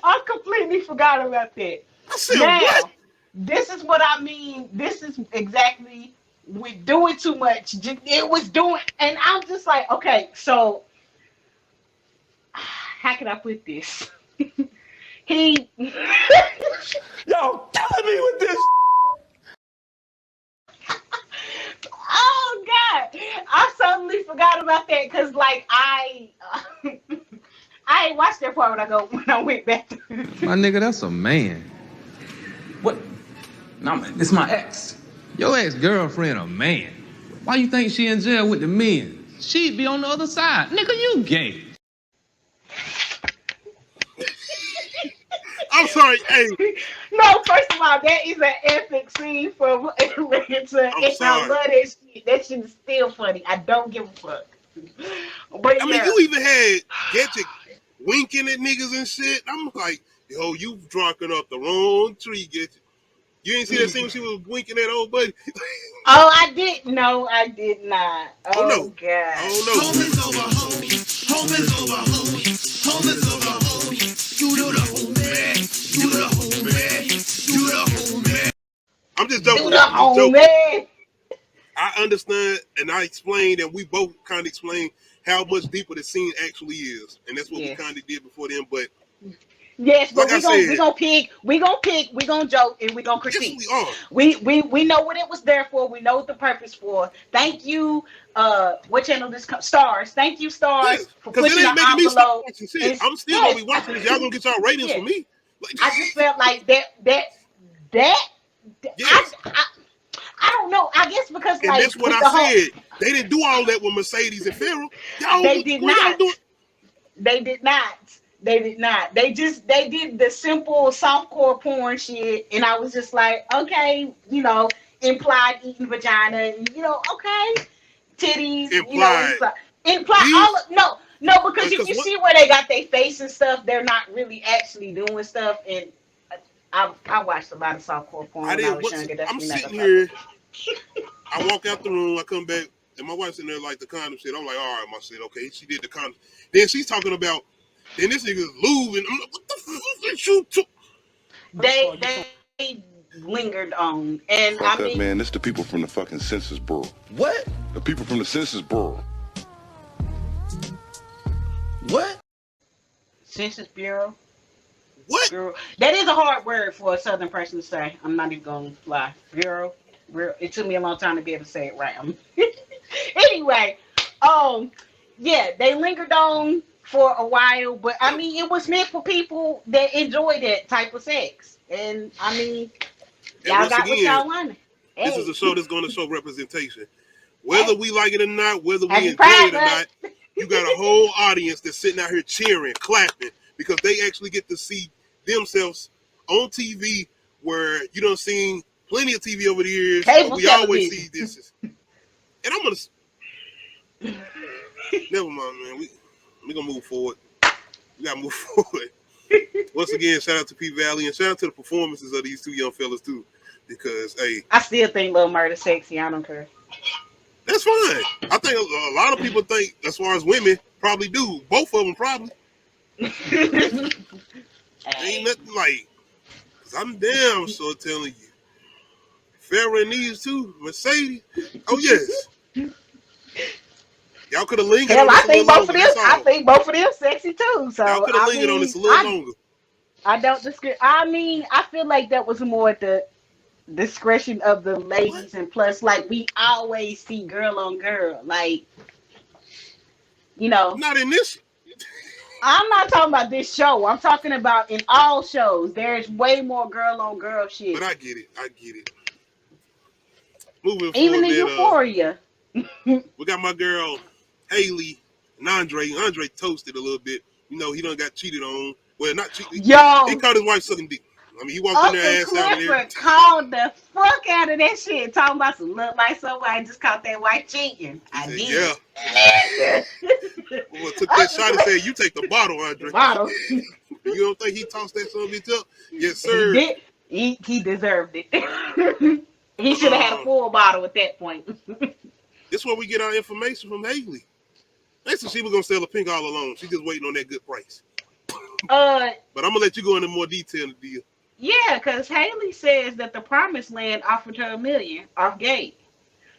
I completely forgot about that. I said, what? This is what I mean. This is exactly, we're doing too much. It was doing, and I'm just like, okay, so how can I put this? He Yo, killing me with this. Oh God, I suddenly forgot about that because, like, I ain't watched that part when I went back. My nigga, that's a man. What? No, man, this is my ex. Your ex-girlfriend a man. Why you think she in jail with the men? She'd be on the other side. Nigga, you gay. I'm sorry, hey. No, first of all, that is an epic scene for Atlanta. And I love that shit. That shit is still funny. I don't give a fuck. But I mean, you even had Getchick winking at niggas and shit. I'm like, yo, you drunken up the wrong tree, Getchick. You ain't see that scene when she was winking at old buddy? Oh, I did. No, I did not. Oh, no. God. Oh, no. Home is over, homie. Home is over, homie. Home is over, homie. You know the whole man. You I'm just joking. Do the home, man. I understand, and I explained, and we both kind of explained how much deeper the scene actually is, and that's what we kind of did before then. But yes, but like we gonna pick, we gonna joke, and we gonna critique. Yes, we are. We know what it was there for. We know what the purpose for. Thank you. What channel this Stars? Thank you, Stars, for pushing the envelope. I'm still gonna be watching this. Y'all gonna get y'all ratings for me. Like, I just felt like that. Yes. I don't know. I guess because and like that's what I said. They didn't do all that with Mercedes and Pharaoh. They did not. They did not. They did not. They did the simple softcore porn shit, and I was just like, okay, you know, implied eating vagina, and you know, okay, titties, implied. Implied all of, no, because if you see where they got their face and stuff, they're not really actually doing stuff. And I watched a lot of softcore porn when I was younger. I'm sitting here. I walk out the room. I come back, and my wife's in there like the condom shit. I'm like, all right, my shit, okay. She did the condom. Then she's talking about. Then this nigga's lube, and I'm like, what the fuck did you do? They lingered on, and Fuck I mean, up, man. This the people from the fucking Census Bureau. What? The people from the Census Bureau. What? Census Bureau. What? Bureau. That is a hard word for a Southern person to say. I'm not even gonna lie. Bureau. It took me a long time to be able to say it right. Anyway, yeah, they lingered on for a while, but I mean, it was meant for people that enjoy that type of sex. And I mean, y'all got what y'all wanted. Hey. This is a show that's going to show representation. Whether we like it or not, whether we enjoy it or not, you got a whole audience that's sitting out here cheering, clapping, because they actually get to see themselves on TV, where you done seen plenty of TV over the years. We always see this. And I'm going to... Never mind, man. We're going to move forward. We got to move forward. Once again, shout out to PVALLEY, and shout out to the performances of these two young fellas, too. Because, hey... I still think Lil Murda sexy. I don't care. That's fine. I think a lot of people think, as far as women, probably do. Both of them probably. Ain't nothing like... Because I'm damn sure telling you. Pharaoh and these two, Mercedes. Oh, yes. Y'all could have lingered on this a little longer. I think both of them sexy too. So y'all could have lingered on this a little longer. I don't disagree. I mean, I feel like that was more at the discretion of the ladies, and plus, like, we always see girl on girl, like, you know. Not in this. I'm not talking about this show. I'm talking about in all shows. There's way more girl on girl shit. But I get it. Moving even forward, in Euphoria. We got my girl Haley and Andre. Andre toasted a little bit. You know, he done got cheated on. Well, not cheated. Yo, he caught his wife sucking dick. I mean, he walked in there ass out there. Called the fuck out of that shit, talking about some look like somebody just caught that wife cheating. I did. Yeah. Well, took that shot and said, "You take the bottle, Andre." Bottle. You don't think he tossed that son of a bitch up? Yes, sir. He deserved it. He should have had a full bottle at that point. This is where we get our information from Haley. They said she was gonna sell a pink all alone. She's just waiting on that good price. But I'm gonna let you go into more detail in the deal. Yeah, because Haley says that the Promised Land offered her $1 million off gate.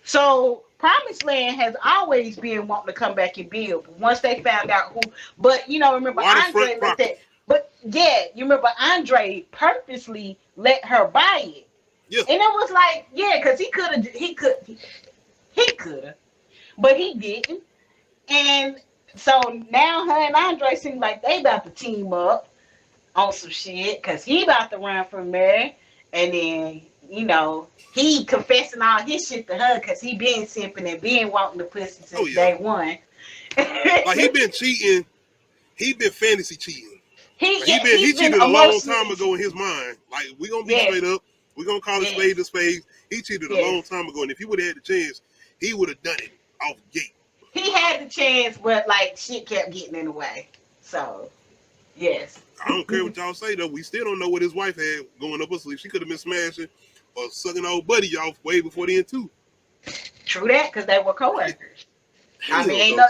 So Promised Land has always been wanting to come back and build. Once they found out who, but you know, remember Andre let that. But yeah, you remember Andre purposely let her buy it. Yeah. And it was like, yeah, because he could have, but he didn't. And so now her and Andre seem like they about to team up on some shit, because he about to run from there. And then, you know, he confessing all his shit to her because he been simping and been wanting the pussy since day one. Like, he been cheating. He been fantasy cheating. He cheated a long time ago in his mind. Like, we gonna be straight up. We gonna call it spade to spade. He cheated a long time ago, and if he would have had the chance, he would have done it off gate. He had the chance, but like shit kept getting in the way. So, yes. I don't care what y'all say though. We still don't know what his wife had going up her sleeve. She could have been smashing or sucking old buddy off way before then too. True that, because they were co-workers. I mean, ain't no.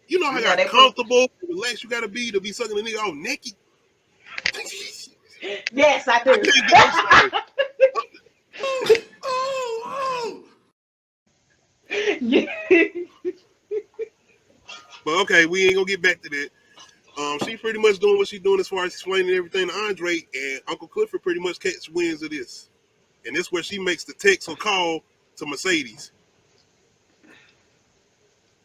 You know how comfortable, relaxed you gotta be to be sucking a nigga off naked. Yes, I do. okay, we ain't gonna get back to that. She pretty much doing what she's doing as far as explaining everything to Andre, and Uncle Clifford pretty much catch winds of this. And this where she makes the text or call to Mercedes.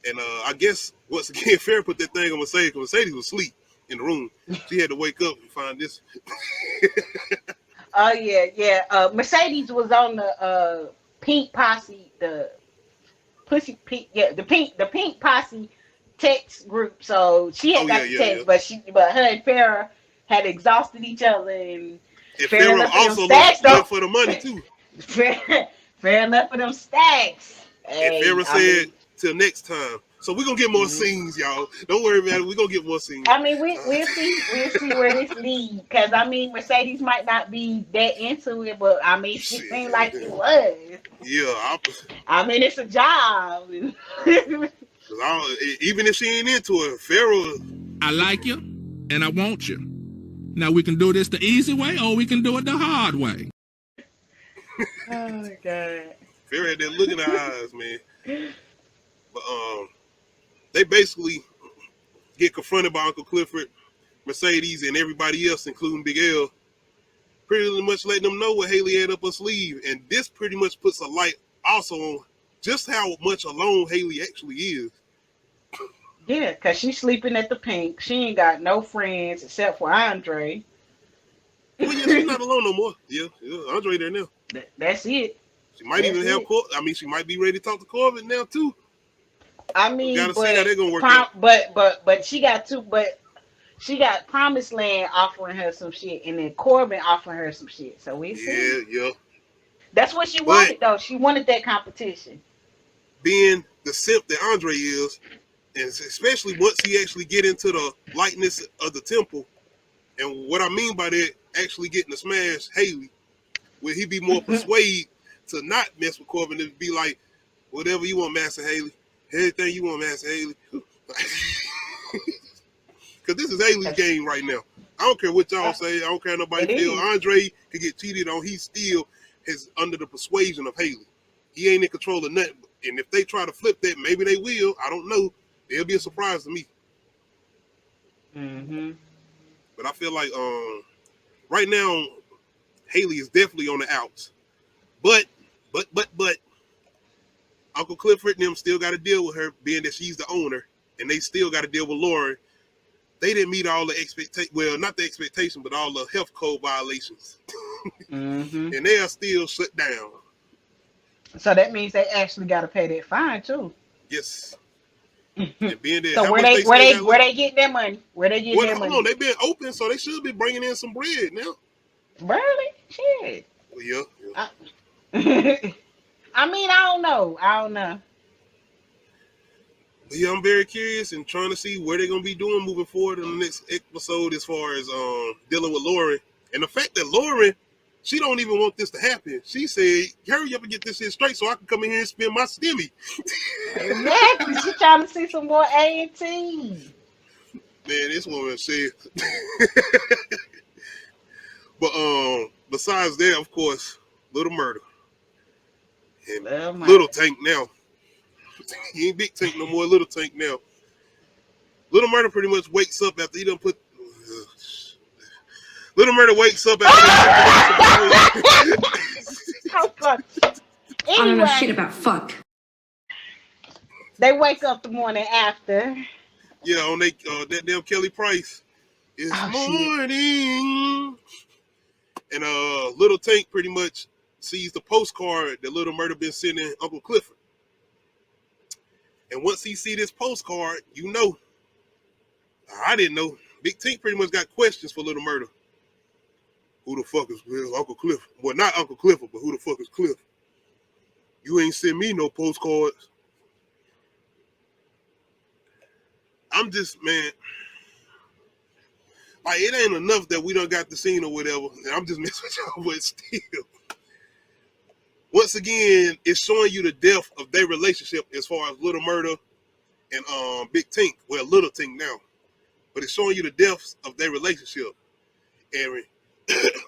And I guess once again, Farrah put that thing on Mercedes because Mercedes was asleep in the room. She had to wake up and find this. Oh yeah. Mercedes was on the pink posse, the pink posse text group. So she had got the text, but her and Farrah had exhausted each other, and Farrah also left for the money too. Farrah left for them stacks. And Farrah said, "Till next time." So we're gonna get more scenes, y'all. Don't worry about it. We're gonna get more scenes. I mean, we'll see where this leads. Because I mean, Mercedes might not be that into it, but I mean, she seemed like it was. Yeah, I mean, it's a job. Even if she ain't into it, Farrah. I like you, and I want you. Now we can do this the easy way, or we can do it the hard way. Oh my God. Farrah had that look in her eyes, man. But they basically get confronted by Uncle Clifford, Mercedes, and everybody else, including Big L, pretty much letting them know what Haley had up her sleeve. And this pretty much puts a light also on just how much alone Haley actually is. Yeah, because she's sleeping at the Pink. She ain't got no friends except for Andre. Well, yeah, she's not alone no more. Yeah, Andre there now. That's it. She might even have she might be ready to talk to Corbin now too. I mean, gotta see how they're gonna work out. But she got Promised Land offering her some shit, and then Corbin offering her some shit. So we see. Yeah. That's what she wanted, though. She wanted that competition. Being the simp that Andre is, and especially once he actually get into the lightness of the temple, and what I mean by that, actually getting to smash Haley, will he be more persuaded to not mess with Corbin and be like, whatever you want, Master Haley. Anything you want, Master Haley. Because this is Haley's game right now. I don't care what y'all say. I don't care nobody feel. Andre could get cheated on. He still is under the persuasion of Haley. He ain't in control of nothing. And if they try to flip that, maybe they will. I don't know. It'll be a surprise to me. Mm-hmm. But I feel like right now, Haley is definitely on the outs. But Uncle Clifford and them still got to deal with her, being that she's the owner, and they still got to deal with Lauren. They didn't meet all the expectations. Well, not the expectation, but all the health code violations. Mm-hmm. And they are still shut down. So that means they actually got to pay that fine too. Yes. And being there, so where they get their money? Where they get their money? Hold on, they been open, so they should be bringing in some bread now. Really? Shit. Well, yeah. I mean, I don't know. But yeah, I'm very curious and trying to see where they're gonna be doing moving forward in the next episode as far as dealing with Lauren. And the fact that Lauren, she don't even want this to happen. She said, hurry up and get this shit straight so I can come in here and spend my stimmy. Exactly. She's trying to see some more A&T. Man, this woman said. But besides that, of course, Little Murder. And Little Tank now. He ain't Big Tank no more, Little Tank now. Little Murder pretty much wakes up after he done put... Little Murder wakes up after... I don't know shit about fuck. They wake up the morning after. Yeah, on that damn Kelly Price. It's morning. And Little Tank pretty much sees the postcard that Little Murder been sending Uncle Clifford. And once he see this postcard, you know, I didn't know, Big Tank pretty much got questions for Little Murder. Who the fuck is Uncle Clifford? Well, not Uncle Clifford, but who the fuck is Cliff? You ain't send me no postcards. I'm just, man, like, it ain't enough that we done got the scene or whatever, and I'm just messing with y'all, but still. Once again, it's showing you the depth of their relationship as far as Little Murder and Big Tink. Well, Little Tink now. But it's showing you the depths of their relationship. And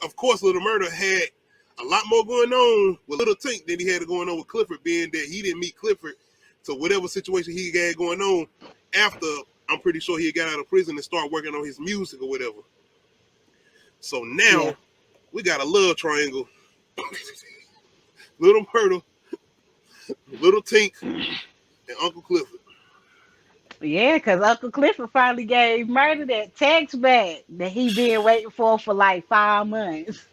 of course, Little Murder had a lot more going on with Little Tink than he had going on with Clifford, being that he didn't meet Clifford. So whatever situation he had going on after I'm pretty sure he got out of prison and started working on his music or whatever. So now we got a love triangle. Little Murder, Little Tink, and Uncle Clifford. Yeah, because Uncle Clifford finally gave Murder that text back that he been waiting for like 5 months.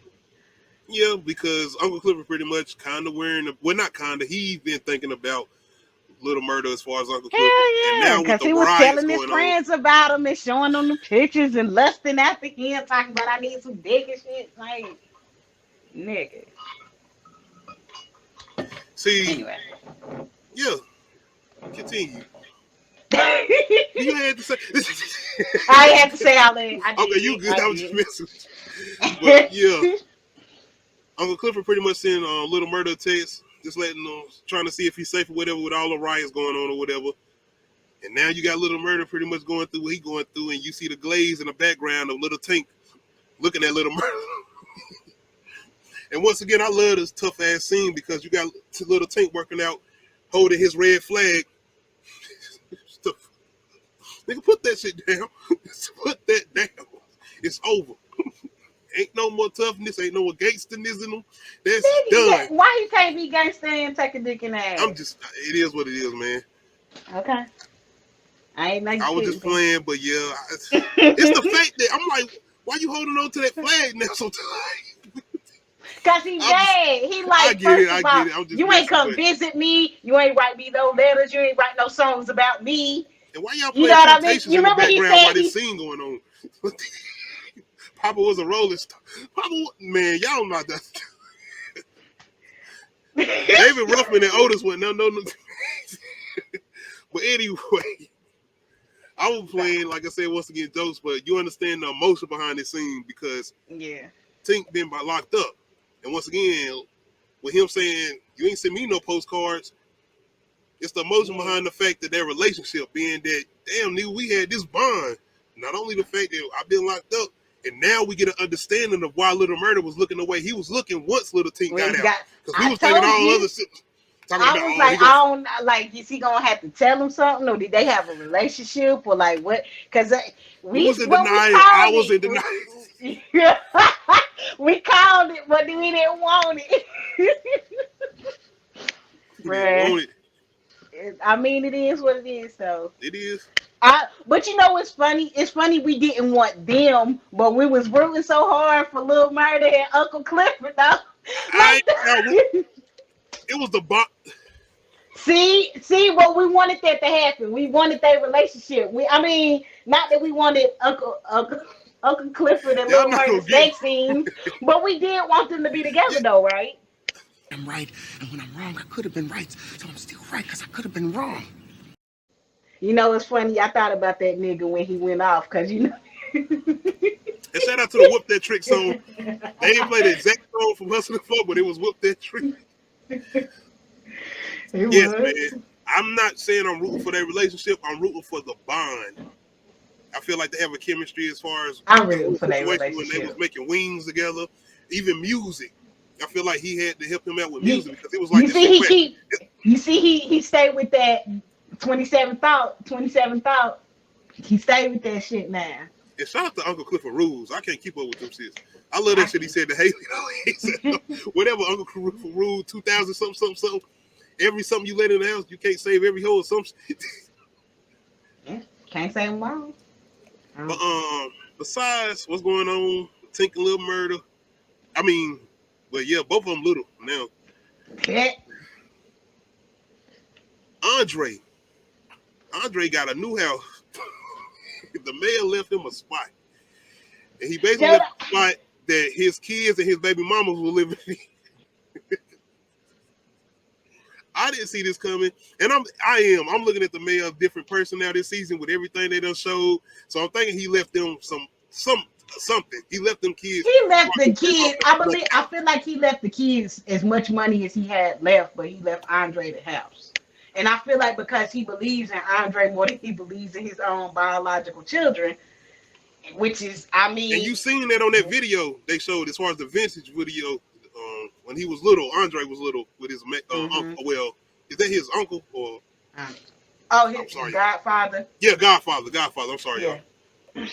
Yeah, because Uncle Clifford pretty much kind of not kind of, he's been thinking about Little Murder as far as Uncle Clifford. Hell yeah, and now with because the he was riots telling his going friends about him and showing them the pictures and lusting after him, talking about I need some dick and shit. Like, nigga. See, anyway. Yeah, continue. You had to say. I had to say all that. Okay, you good. I was just messing with you. But yeah, Uncle Clifford pretty much sent Little Murder a text, just letting them, trying to see if he's safe or whatever with all the riots going on or whatever. And now you got Little Murder pretty much going through what he's going through, and you see the glaze in the background of Little Tink looking at Little Murder. And once again, I love this tough ass scene because you got Little Tink working out, holding his red flag. Nigga, put that shit down. Put that down. It's over. Ain't no more toughness. Ain't no more gangsterism. That's done. Why you can't be gangster and take a dick in the ass? It is what it is, man. Okay. I was just playing, but yeah. It's the fact that I'm like, why you holding on to that flag now so tight? Because he's dead. He like, I get it. You ain't come visit me. You ain't write me no letters. You ain't write no songs about me. And why y'all playing Temptations in the background while this scene going on? Papa was a rolling star. Papa, man, y'all not that. David Ruffin and Otis went no. But anyway, I was playing, like I said, once again, jokes, but you understand the emotion behind this scene because Tink been locked up. And once again, with him saying, you ain't send me no postcards, it's the emotion behind the fact that their relationship being that, damn, nigga, we had this bond. Not only the fact that I've been locked up, and now we get an understanding of why Little Murder was looking the way he was looking once Little Tink got out. Because he was thinking all other shit. Is he gonna have to tell him something, or did they have a relationship, or like what? Because we was in denial. I was in denial. We called it, but we didn't want it. Want it. I mean, it is what it is, though. It is. But you know what's funny? It's funny we didn't want them, but we was rooting so hard for Lil Murder and Uncle Clifford, though. It was the bomb. See, what we wanted that to happen. We wanted their relationship. Not that we wanted Uncle Clifford and Lil Murder's sex scene, but we did want them to be together, though, right? I'm right, and when I'm wrong, I could have been right, so I'm still right because I could have been wrong. You know, it's funny. I thought about that nigga when he went off, because you know. And shout out to the Whoop That Trick song. They didn't play the exact song from Hustle and Flow, but it was Whoop That Trick. Man. I'm not saying I'm rooting for their relationship. I'm rooting for the bond. I feel like they have a chemistry as far as I'm rooting for their relationship. When they was making wings together, even music. I feel like he had to help him out with music because it was like he stayed with that 27 thought. He stayed with that shit now. And shout out to Uncle Clifford Rules. I can't keep up with them shit. I love that shit he said to Haley. He said, whatever Uncle Clifford Rule 2000 something. Every something you let in the house, you can't save every hole or some shit. Yeah, can't save them all. But besides what's going on, Tink and Little Murder, but yeah, both of them little now. Yeah. Andre got a new house. The mayor left him a spot. And he basically left a spot that his kids and his baby mamas will live in. I didn't see this coming. And I'm looking at the mayor a different person now this season with everything they done showed. So I'm thinking he left them something. He left them kids. He left the kids. I feel like he left the kids as much money as he had left, but he left Andre the house. And I feel like because he believes in Andre more than he believes in his own biological children, which is, And you seen that on that video they showed as far as the vintage video when he was little. Andre was little with his uncle. Well, is that his uncle or? Oh, I'm his sorry. Godfather. Yeah, Godfather. I'm sorry, Yeah. y'all.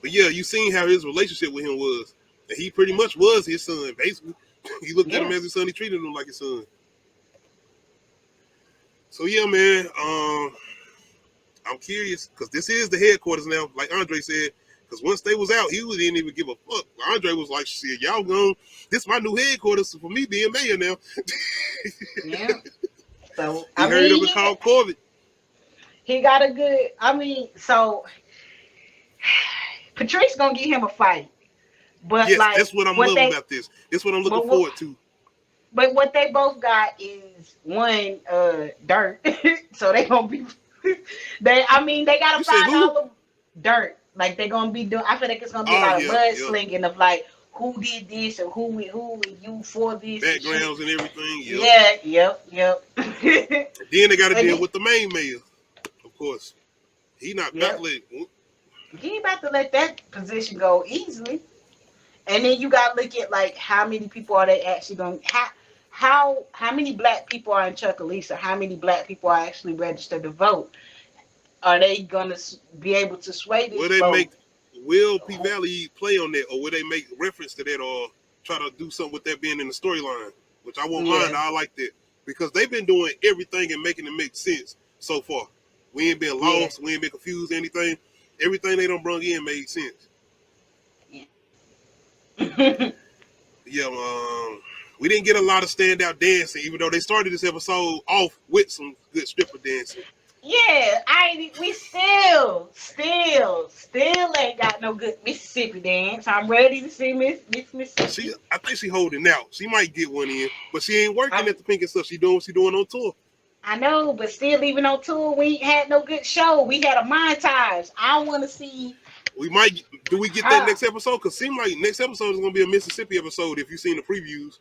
But yeah, you seen how his relationship with him was. And he pretty much was his son, basically. He looked at him as his son. He treated him like his son. So yeah, man. I'm curious because this is the headquarters now, like Andre said. Because once they was out, he didn't even give a fuck. Andre was like, "Shit, y'all gone. This my new headquarters for me being mayor now." Yeah. So he hurried up and called Corbett. He got a good. I mean, so Patrice gonna give him a fight, but yes, like that's what I'm loving about this. That's what I'm looking forward to. But what they both got is one dirt, so they gonna be. They gotta find all the dirt. Like they gonna be doing. I feel like it's gonna be a lot of mudslinging of like who did this and who and you for this backgrounds and everything. Yep. Yep. Then they got to deal with the main mayor, of course. He not about to let. He ain't about to let that position go easily. And then you got to look at like how many people are they actually going to how many black people are in Chucalissa? How many black people are actually registered to vote? Are they going to be able to sway this vote? Will PVALLEY play on that, or will they make reference to that, or try to do something with that being in the storyline? Which I won't mind. I like that because they've been doing everything and making it make sense so far. We ain't been lost. We ain't been confused. Anything. Everything they done brung in made sense. We didn't get a lot of standout dancing, even though they started this episode off with some good stripper dancing. Yeah, we still ain't got no good Mississippi dance. I'm ready to see Miss Mississippi. I think she holding out. She might get one in, but she ain't working at the Pink and stuff. She doing what she doing on tour. I know, but still, even on tour, we ain't had no good show. We had a montage. I want to see. We might. Do we get that next episode? Because it seems like next episode is going to be a Mississippi episode if you've seen the previews.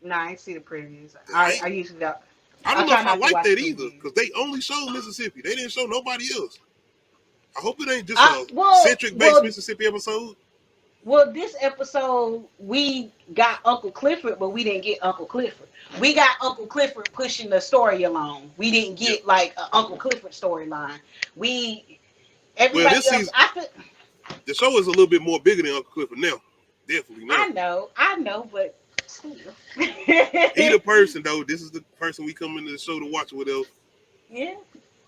Nah, I ain't see the previews. I usually don't. I don't know if I like that either, because they only showed Mississippi. They didn't show nobody else. I hope it ain't just a centric-based Mississippi episode. Well, this episode, we got Uncle Clifford, but we didn't get Uncle Clifford. We got Uncle Clifford pushing the story along. We didn't get, like, an Uncle Clifford storyline. Everybody else, the show is a little bit more bigger than Uncle Clifford now. Definitely now. I know, but still. He the person, though. This is the person we come into the show to watch with us. Yeah.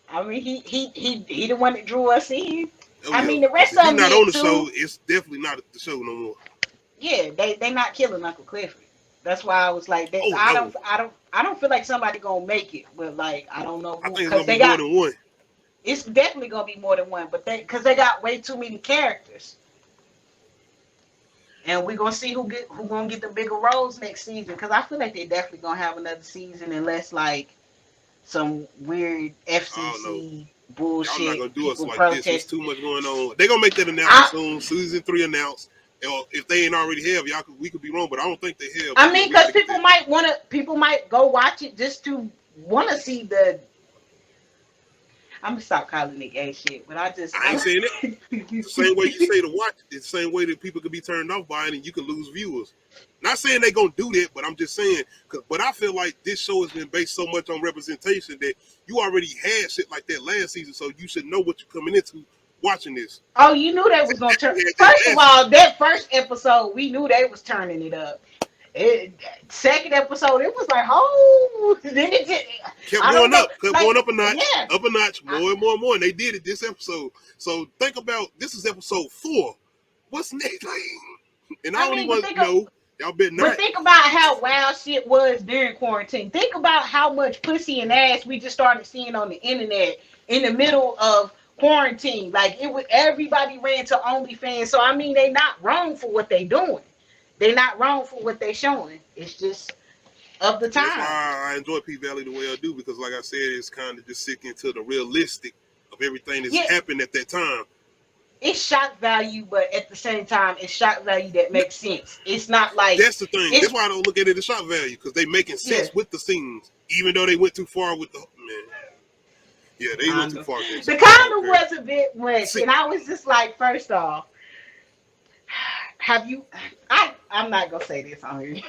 I mean, he the one that drew us in. Oh, I mean, the rest of them not on the show. It's definitely not the show no more. Yeah, they not killing Uncle Clifford. That's why I was like, I don't feel like somebody gonna make it, but like I don't know. I think it's gonna be more than one. It's definitely gonna be more than one, but because they got way too many characters, and we're gonna see who gonna get the bigger roles next season. Because I feel like they definitely gonna have another season unless like some weird FCC bullshit. Y'all not gonna do us like this. There's too much going on. They gonna make that announcement soon. Season 3 announced. If they ain't already have, we could be wrong, but I don't think they have. I mean, because people might go watch it just to want to see the. I'm gonna stop calling it gay shit, but I ain't saying it. The same way you say to watch, it's the same way that people could be turned off by it, and you can lose viewers. Not saying they gonna do that, but I'm just saying. But I feel like this show has been based so much on representation that you already had shit like that last season, so you should know what you're coming into watching this. Oh, you knew they was gonna turn. First of all, that first episode, we knew they was turning it up. Second episode, it was like, oh, then it kept going up a notch, more and more. And they did it this episode. So think about this is episode 4. What's next? And I don't even know. Y'all better not. But think about how wild shit was during quarantine. Think about how much pussy and ass we just started seeing on the internet in the middle of quarantine. Like everybody ran to OnlyFans. So I mean, they not wrong for what they doing. They're not wrong for what they're showing. It's just of the time. That's why I enjoy PVALLEY the way I do, because like I said, it's kind of just sinking into the realistic of everything that's happened at that time. It's shock value, but at the same time, it's shock value that makes sense. It's not like... That's the thing. That's why I don't look at it as shock value, because they making sense with the scenes, even though they went too far with the... Man. Yeah, they went too far. The kind of was a bit much, and I was just like, first off, have you? I'm not gonna say this on here.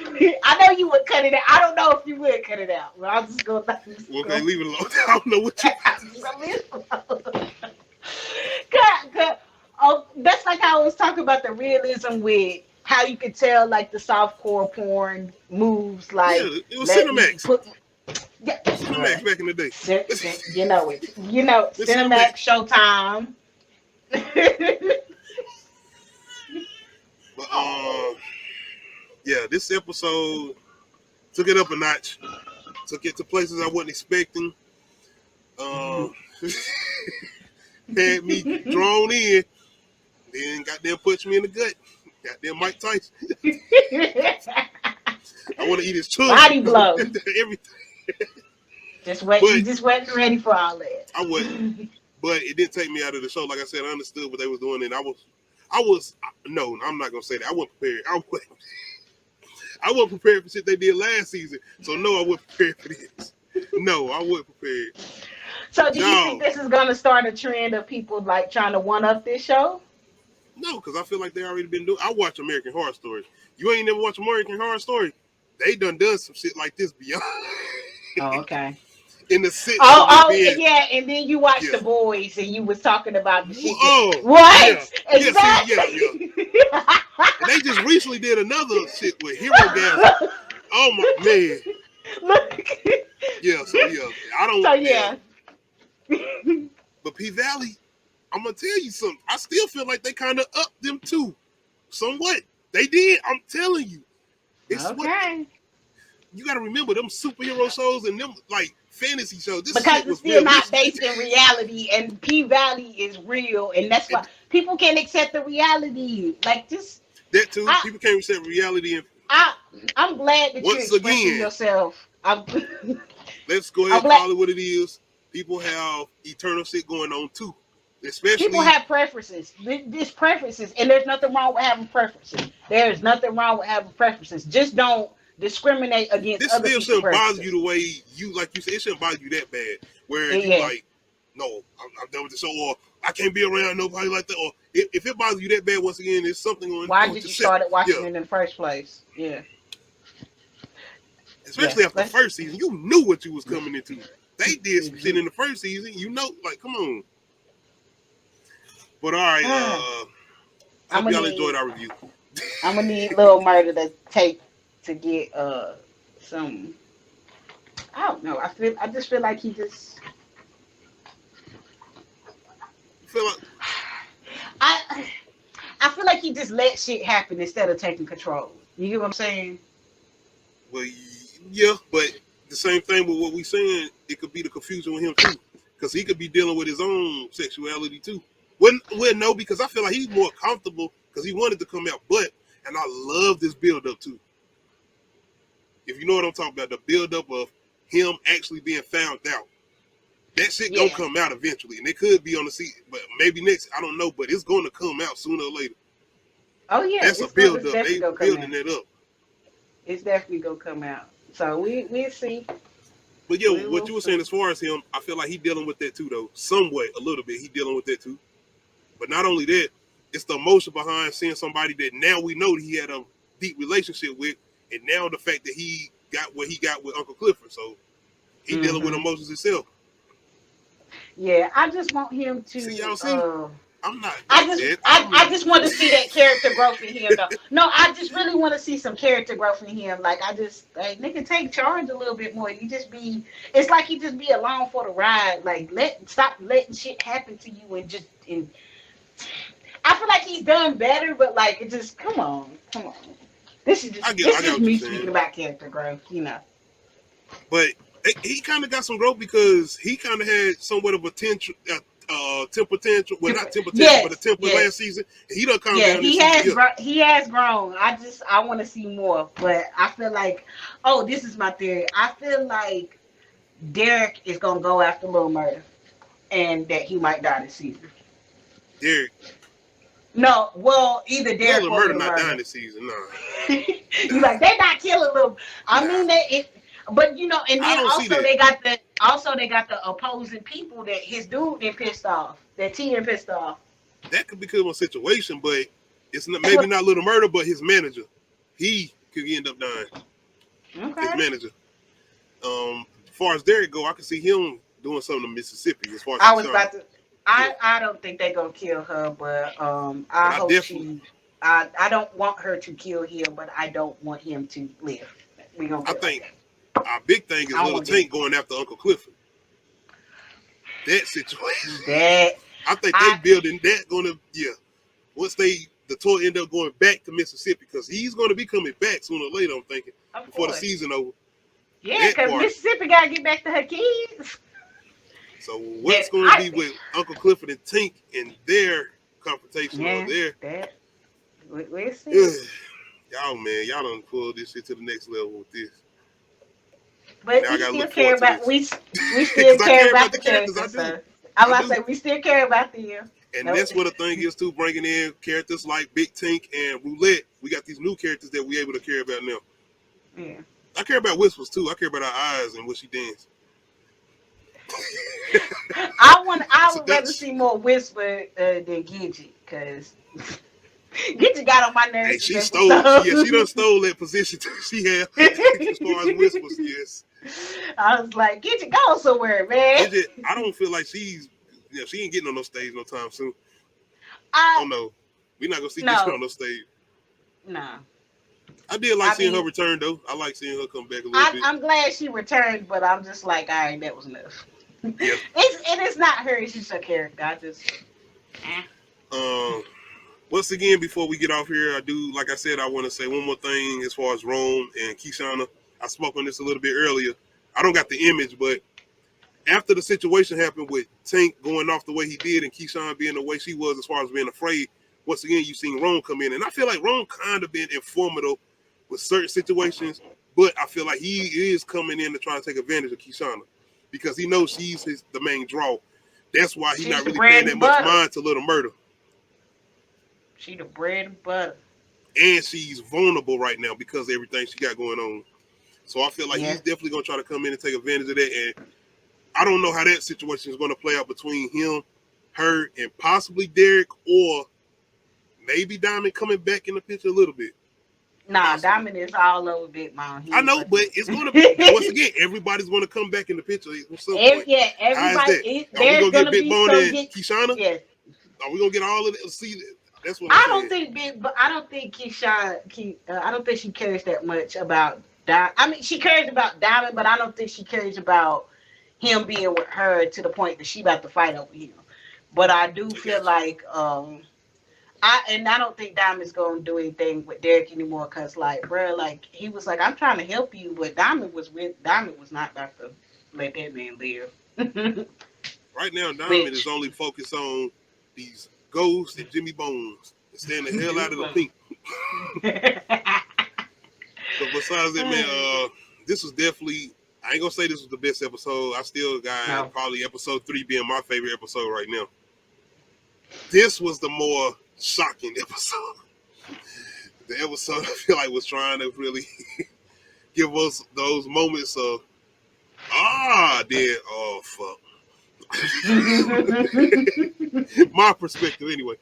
I know you would cut it out. I don't know if you would cut it out, but I'm just gonna. Okay, leave it alone. I don't know what you. I'm just gonna leave it alone. That's like how I was talking about the realism with how you could tell like the softcore porn moves like. Yeah, it was Cinemax. Yeah, Cinemax back in the day. You know it. You know Cinemax, Showtime. But yeah, this episode took it up a notch. Took it to places I wasn't expecting. Had me drawn in. Then goddamn punched me in the gut. Goddamn Mike Tyson. I want to eat his children. Body blow. Everything. You just wasn't ready for all that. I wasn't. But it didn't take me out of the show. Like I said, I understood what they was doing, and no, I'm not gonna say that. I wasn't prepared. I wasn't prepared for shit they did last season. So no, I wasn't prepared for this. No, I wasn't prepared. So do you think this is gonna start a trend of people like trying to one up this show? No, because I feel like they already been doing. I watch American Horror Story. You ain't never watched American Horror Story? They done some shit like this beyond. Oh, okay. In the city. Yeah, and then you watch The Boys, and you was talking about the shit. What? Yeah. Exactly. Yeah. And they just recently did another shit with Hero Gas. Oh my man. Look. Yeah. So yeah, I don't. So yeah. But P-Valley, I'm gonna tell you something. I still feel like they kind of upped them too, somewhat. They did. I'm telling you. It's okay. You got to remember them superhero shows and them like fantasy shows. This because it's still not based in reality, and P-Valley is real, and that's why people can't accept the reality. Like this. That too. People can't accept reality. And I'm glad that you're expressing yourself. Let's go ahead and call it what it is. People have eternal shit going on too. Especially people have preferences. There's preferences, and there's nothing wrong with having preferences. There's nothing wrong with having preferences. Just don't discriminate against this other still shouldn't bother you the way you like you said. It shouldn't bother you that bad. Where you like, no, I'm done with the show, or I can't be around nobody like that. Or if it bothers you that bad, once again, there's something on. Why did you start watching it in the first place? Yeah. Especially after the first season, you knew what you was coming into. They did some shit in the first season, like, come on. But all right, I hope y'all enjoyed our review. I'm gonna need Lil Murder to get some. I don't know. I just feel like he just. I feel like he just let shit happen instead of taking control. You get what I'm saying? Well, yeah, but the same thing with what we saying, it could be the confusion with him too, because he could be dealing with his own sexuality too. Well, no, because I feel like he's more comfortable because he wanted to come out, and I love this build up too. If you know what I'm talking about, the build up of him actually being found out. That shit gonna come out eventually, and it could be on the seat, but maybe next, I don't know, but it's gonna come out sooner or later. Oh yeah, that's a build up. They building that up. It's definitely gonna come out. So we'll see. But yo, what you were saying as far as him, I feel like he dealing with that too, though. Some way, a little bit, he dealing with that too. But not only that, it's the emotion behind seeing somebody that now we know that he had a deep relationship with, and now the fact that he got what he got with Uncle Clifford, so he dealing with emotions himself. Yeah, I just want him to. See, y'all see? I'm not. I just want to see that character growth in him, though. No, I just really want to see some character growth in him. Like nigga, take charge a little bit more. You just be. It's like he just be along for the ride. Like stop letting shit happen to you and. I feel like he's done better, but like it just come on. This is just me speaking about character growth, you know. But he kind of got some growth because he kind of had somewhat of a temper tantrum. Well, not temper tantrum, but a temper last season. He done calm down. He has grown. I want to see more, but I feel like, this is my theory. I feel like Derek is gonna go after Lil Murder, and that he might die this season. Derek. No, well, either Derek or Murder not dying this season. No. You like they're not killing Lil. I mean but you know, and then also they got the opposing people that his dude then pissed off, that T pissed off. That could become a situation, but It's not, maybe not Little Murder, but his manager. He could end up dying. Okay. His manager. As far as Derek go, I can see him doing something to Mississippi. As far as I was about to. I don't think they're gonna kill her, but I hope she. I don't want her to kill him, but I don't want him to live. We gonna. I think our big thing is Little Tank going after Uncle Clifford. That situation. I think they building that gonna once the tour end up going back to Mississippi because he's gonna be coming back sooner or later. I'm thinking before the season over. Yeah, because Mississippi gotta get back to her kids. So what's going to be with Uncle Clifford and Tink in their confrontation or their? We'll see. Y'all, man, y'all done pulled this shit to the next level with this. But we still care about we still care about the characters. I'm about to say we still care about them. And that's what the thing is too, bringing in characters like Big Tink and Roulette. We got these new characters that we able to care about now. Yeah. I care about Whispers too. I care about her eyes and what she dances. I would rather see more Whisper than Gidget because Gidget got on my nerves. Hey, she stole. She done stole that position she had as far as Whispers. Yes. I was like, Gidget, go somewhere, man. Gidget, I don't feel like she ain't getting on no stage no time soon. I don't know. We're not gonna see Gidget on no stage. Nah. I did like seeing her return though. I like seeing her come back a little bit. I'm glad she returned, but I'm just like, all right, that was enough. Yeah. It's not her, it's just her character. I just once again, before we get off here, I do, like I said, I want to say one more thing as far as Rome and Kishana. I spoke on this a little bit earlier. I don't got the image, but after the situation happened with Tank going off the way he did and Keyshawn being the way she was as far as being afraid, once again, you've seen Rome come in. And I feel like Rome kind of been informative with certain situations, but I feel like he is coming in to try to take advantage of Kishana because he knows she's the main draw. That's why he's not really paying that much mind to Little Murder. She the bread and butter. And she's vulnerable right now because of everything she got going on. So I feel like he's definitely going to try to come in and take advantage of that. And I don't know how that situation is going to play out between him, her, and possibly Derek, or maybe Diamond coming back in the picture a little bit. Nah, Diamond is all over Big Mom. I know, but it's going to be, once again, everybody's going to come back in the picture. Yeah, everybody. Are we going to get Big Bone and Kishana? Yeah. Are we going to get all of it? See, that's what I don't think Kishana, I don't think she cares that much about Diamond. I mean, she cares about Diamond, but I don't think she cares about him being with her to the point that she about to fight over him. But I do feel like, I don't think Diamond's gonna do anything with Derek anymore because, like, bro, like he was like, I'm trying to help you, but Diamond was not about to let that man live. Right now, Diamond is only focused on these Ghosts and Jimmy Bones and staying the hell out of the pink. So besides that, man, this was definitely, I ain't gonna say this was the best episode. I still got probably episode 3 being my favorite episode right now. This was the more shocking episode. The episode I feel like was trying to really give us those moments of fuck. My perspective anyway.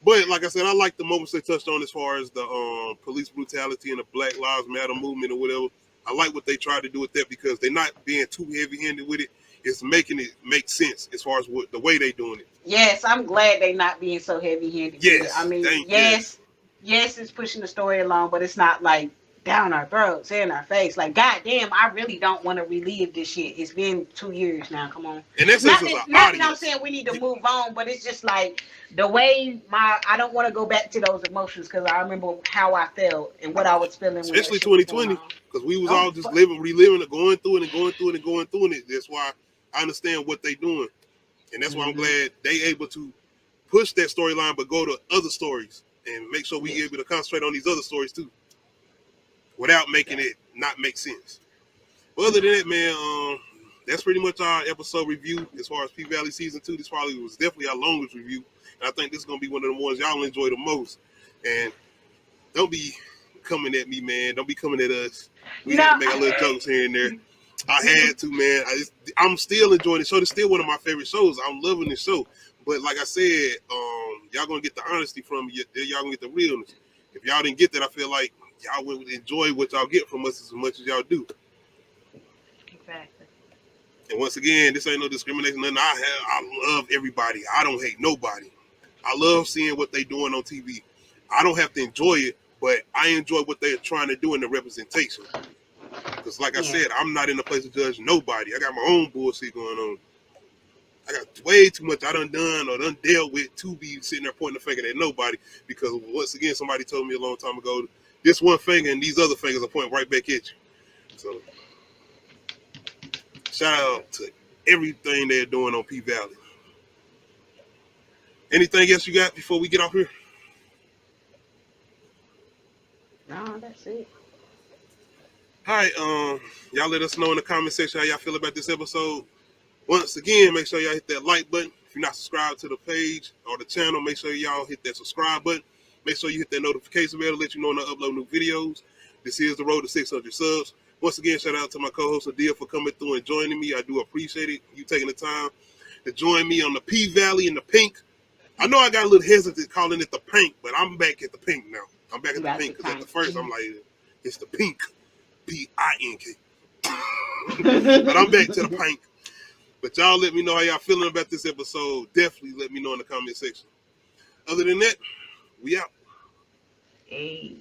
But like I said, I like the moments they touched on as far as the police brutality and the Black Lives Matter movement or whatever. I like what they tried to do with that because they're not being too heavy-handed with it. It's making it make sense as far as the way they're doing it. Yes, I'm glad they're not being so heavy-handed. Yes, I mean, yes, it's pushing the story along, but it's not like down our throats, in our face. Like, goddamn, I really don't want to relive this shit. It's been 2 years now. Come on. And that's not that I'm saying we need to move on, but it's just like the way I don't want to go back to those emotions because I remember how I felt and what I was feeling. Especially 2020, because we was all just reliving it, going through it. That's why I understand what they're doing. And that's why I'm glad they able to push that storyline, but go to other stories and make sure we able to concentrate on these other stories too, without making it not make sense. But other than that, man, that's pretty much our episode review as far as P-Valley Season 2. This probably was definitely our longest review. And I think this is going to be one of the ones y'all enjoy the most. And don't be coming at me, man. Don't be coming at us. We have to make our little jokes here and there. I had to, man. I'm still enjoying the show. It's still one of my favorite shows. I'm loving this show. But like I said, y'all gonna get the honesty from me. Y'all gonna get the realness. If y'all didn't get that, I feel like y'all would enjoy what y'all get from us as much as y'all do. Exactly. And once again, this ain't no discrimination. Nothing. I love everybody. I don't hate nobody. I love seeing what they doing on TV. I don't have to enjoy it, but I enjoy what they're trying to do in the representation. Because like I said, I'm not in a place to judge nobody. I got my own bullshit going on. I got way too much I done or done dealt with to be sitting there pointing the finger at nobody. Because once again, somebody told me a long time ago, this one finger and these other fingers are pointing right back at you. So shout out to everything they're doing on P-Valley. Anything else you got before we get off here? No, that's it. All right, y'all let us know in the comment section how y'all feel about this episode. Once again, make sure y'all hit that like button. If you're not subscribed to the page or the channel, make sure y'all hit that subscribe button. Make sure you hit that notification bell to let you know when I upload new videos. This is the road to 600 subs. Once again, shout out to my co-host Adia for coming through and joining me. I do appreciate it. You taking the time to join me on the P-Valley in the pink. I know I got a little hesitant calling it the pink, but I'm back at the pink now. I'm back at the pink because at the first I'm like, it's the pink. P-I-N-K. But I'm back to the pink. But y'all let me know how y'all feeling about this episode. Definitely let me know in the comment section. Other than that, we out. Hey.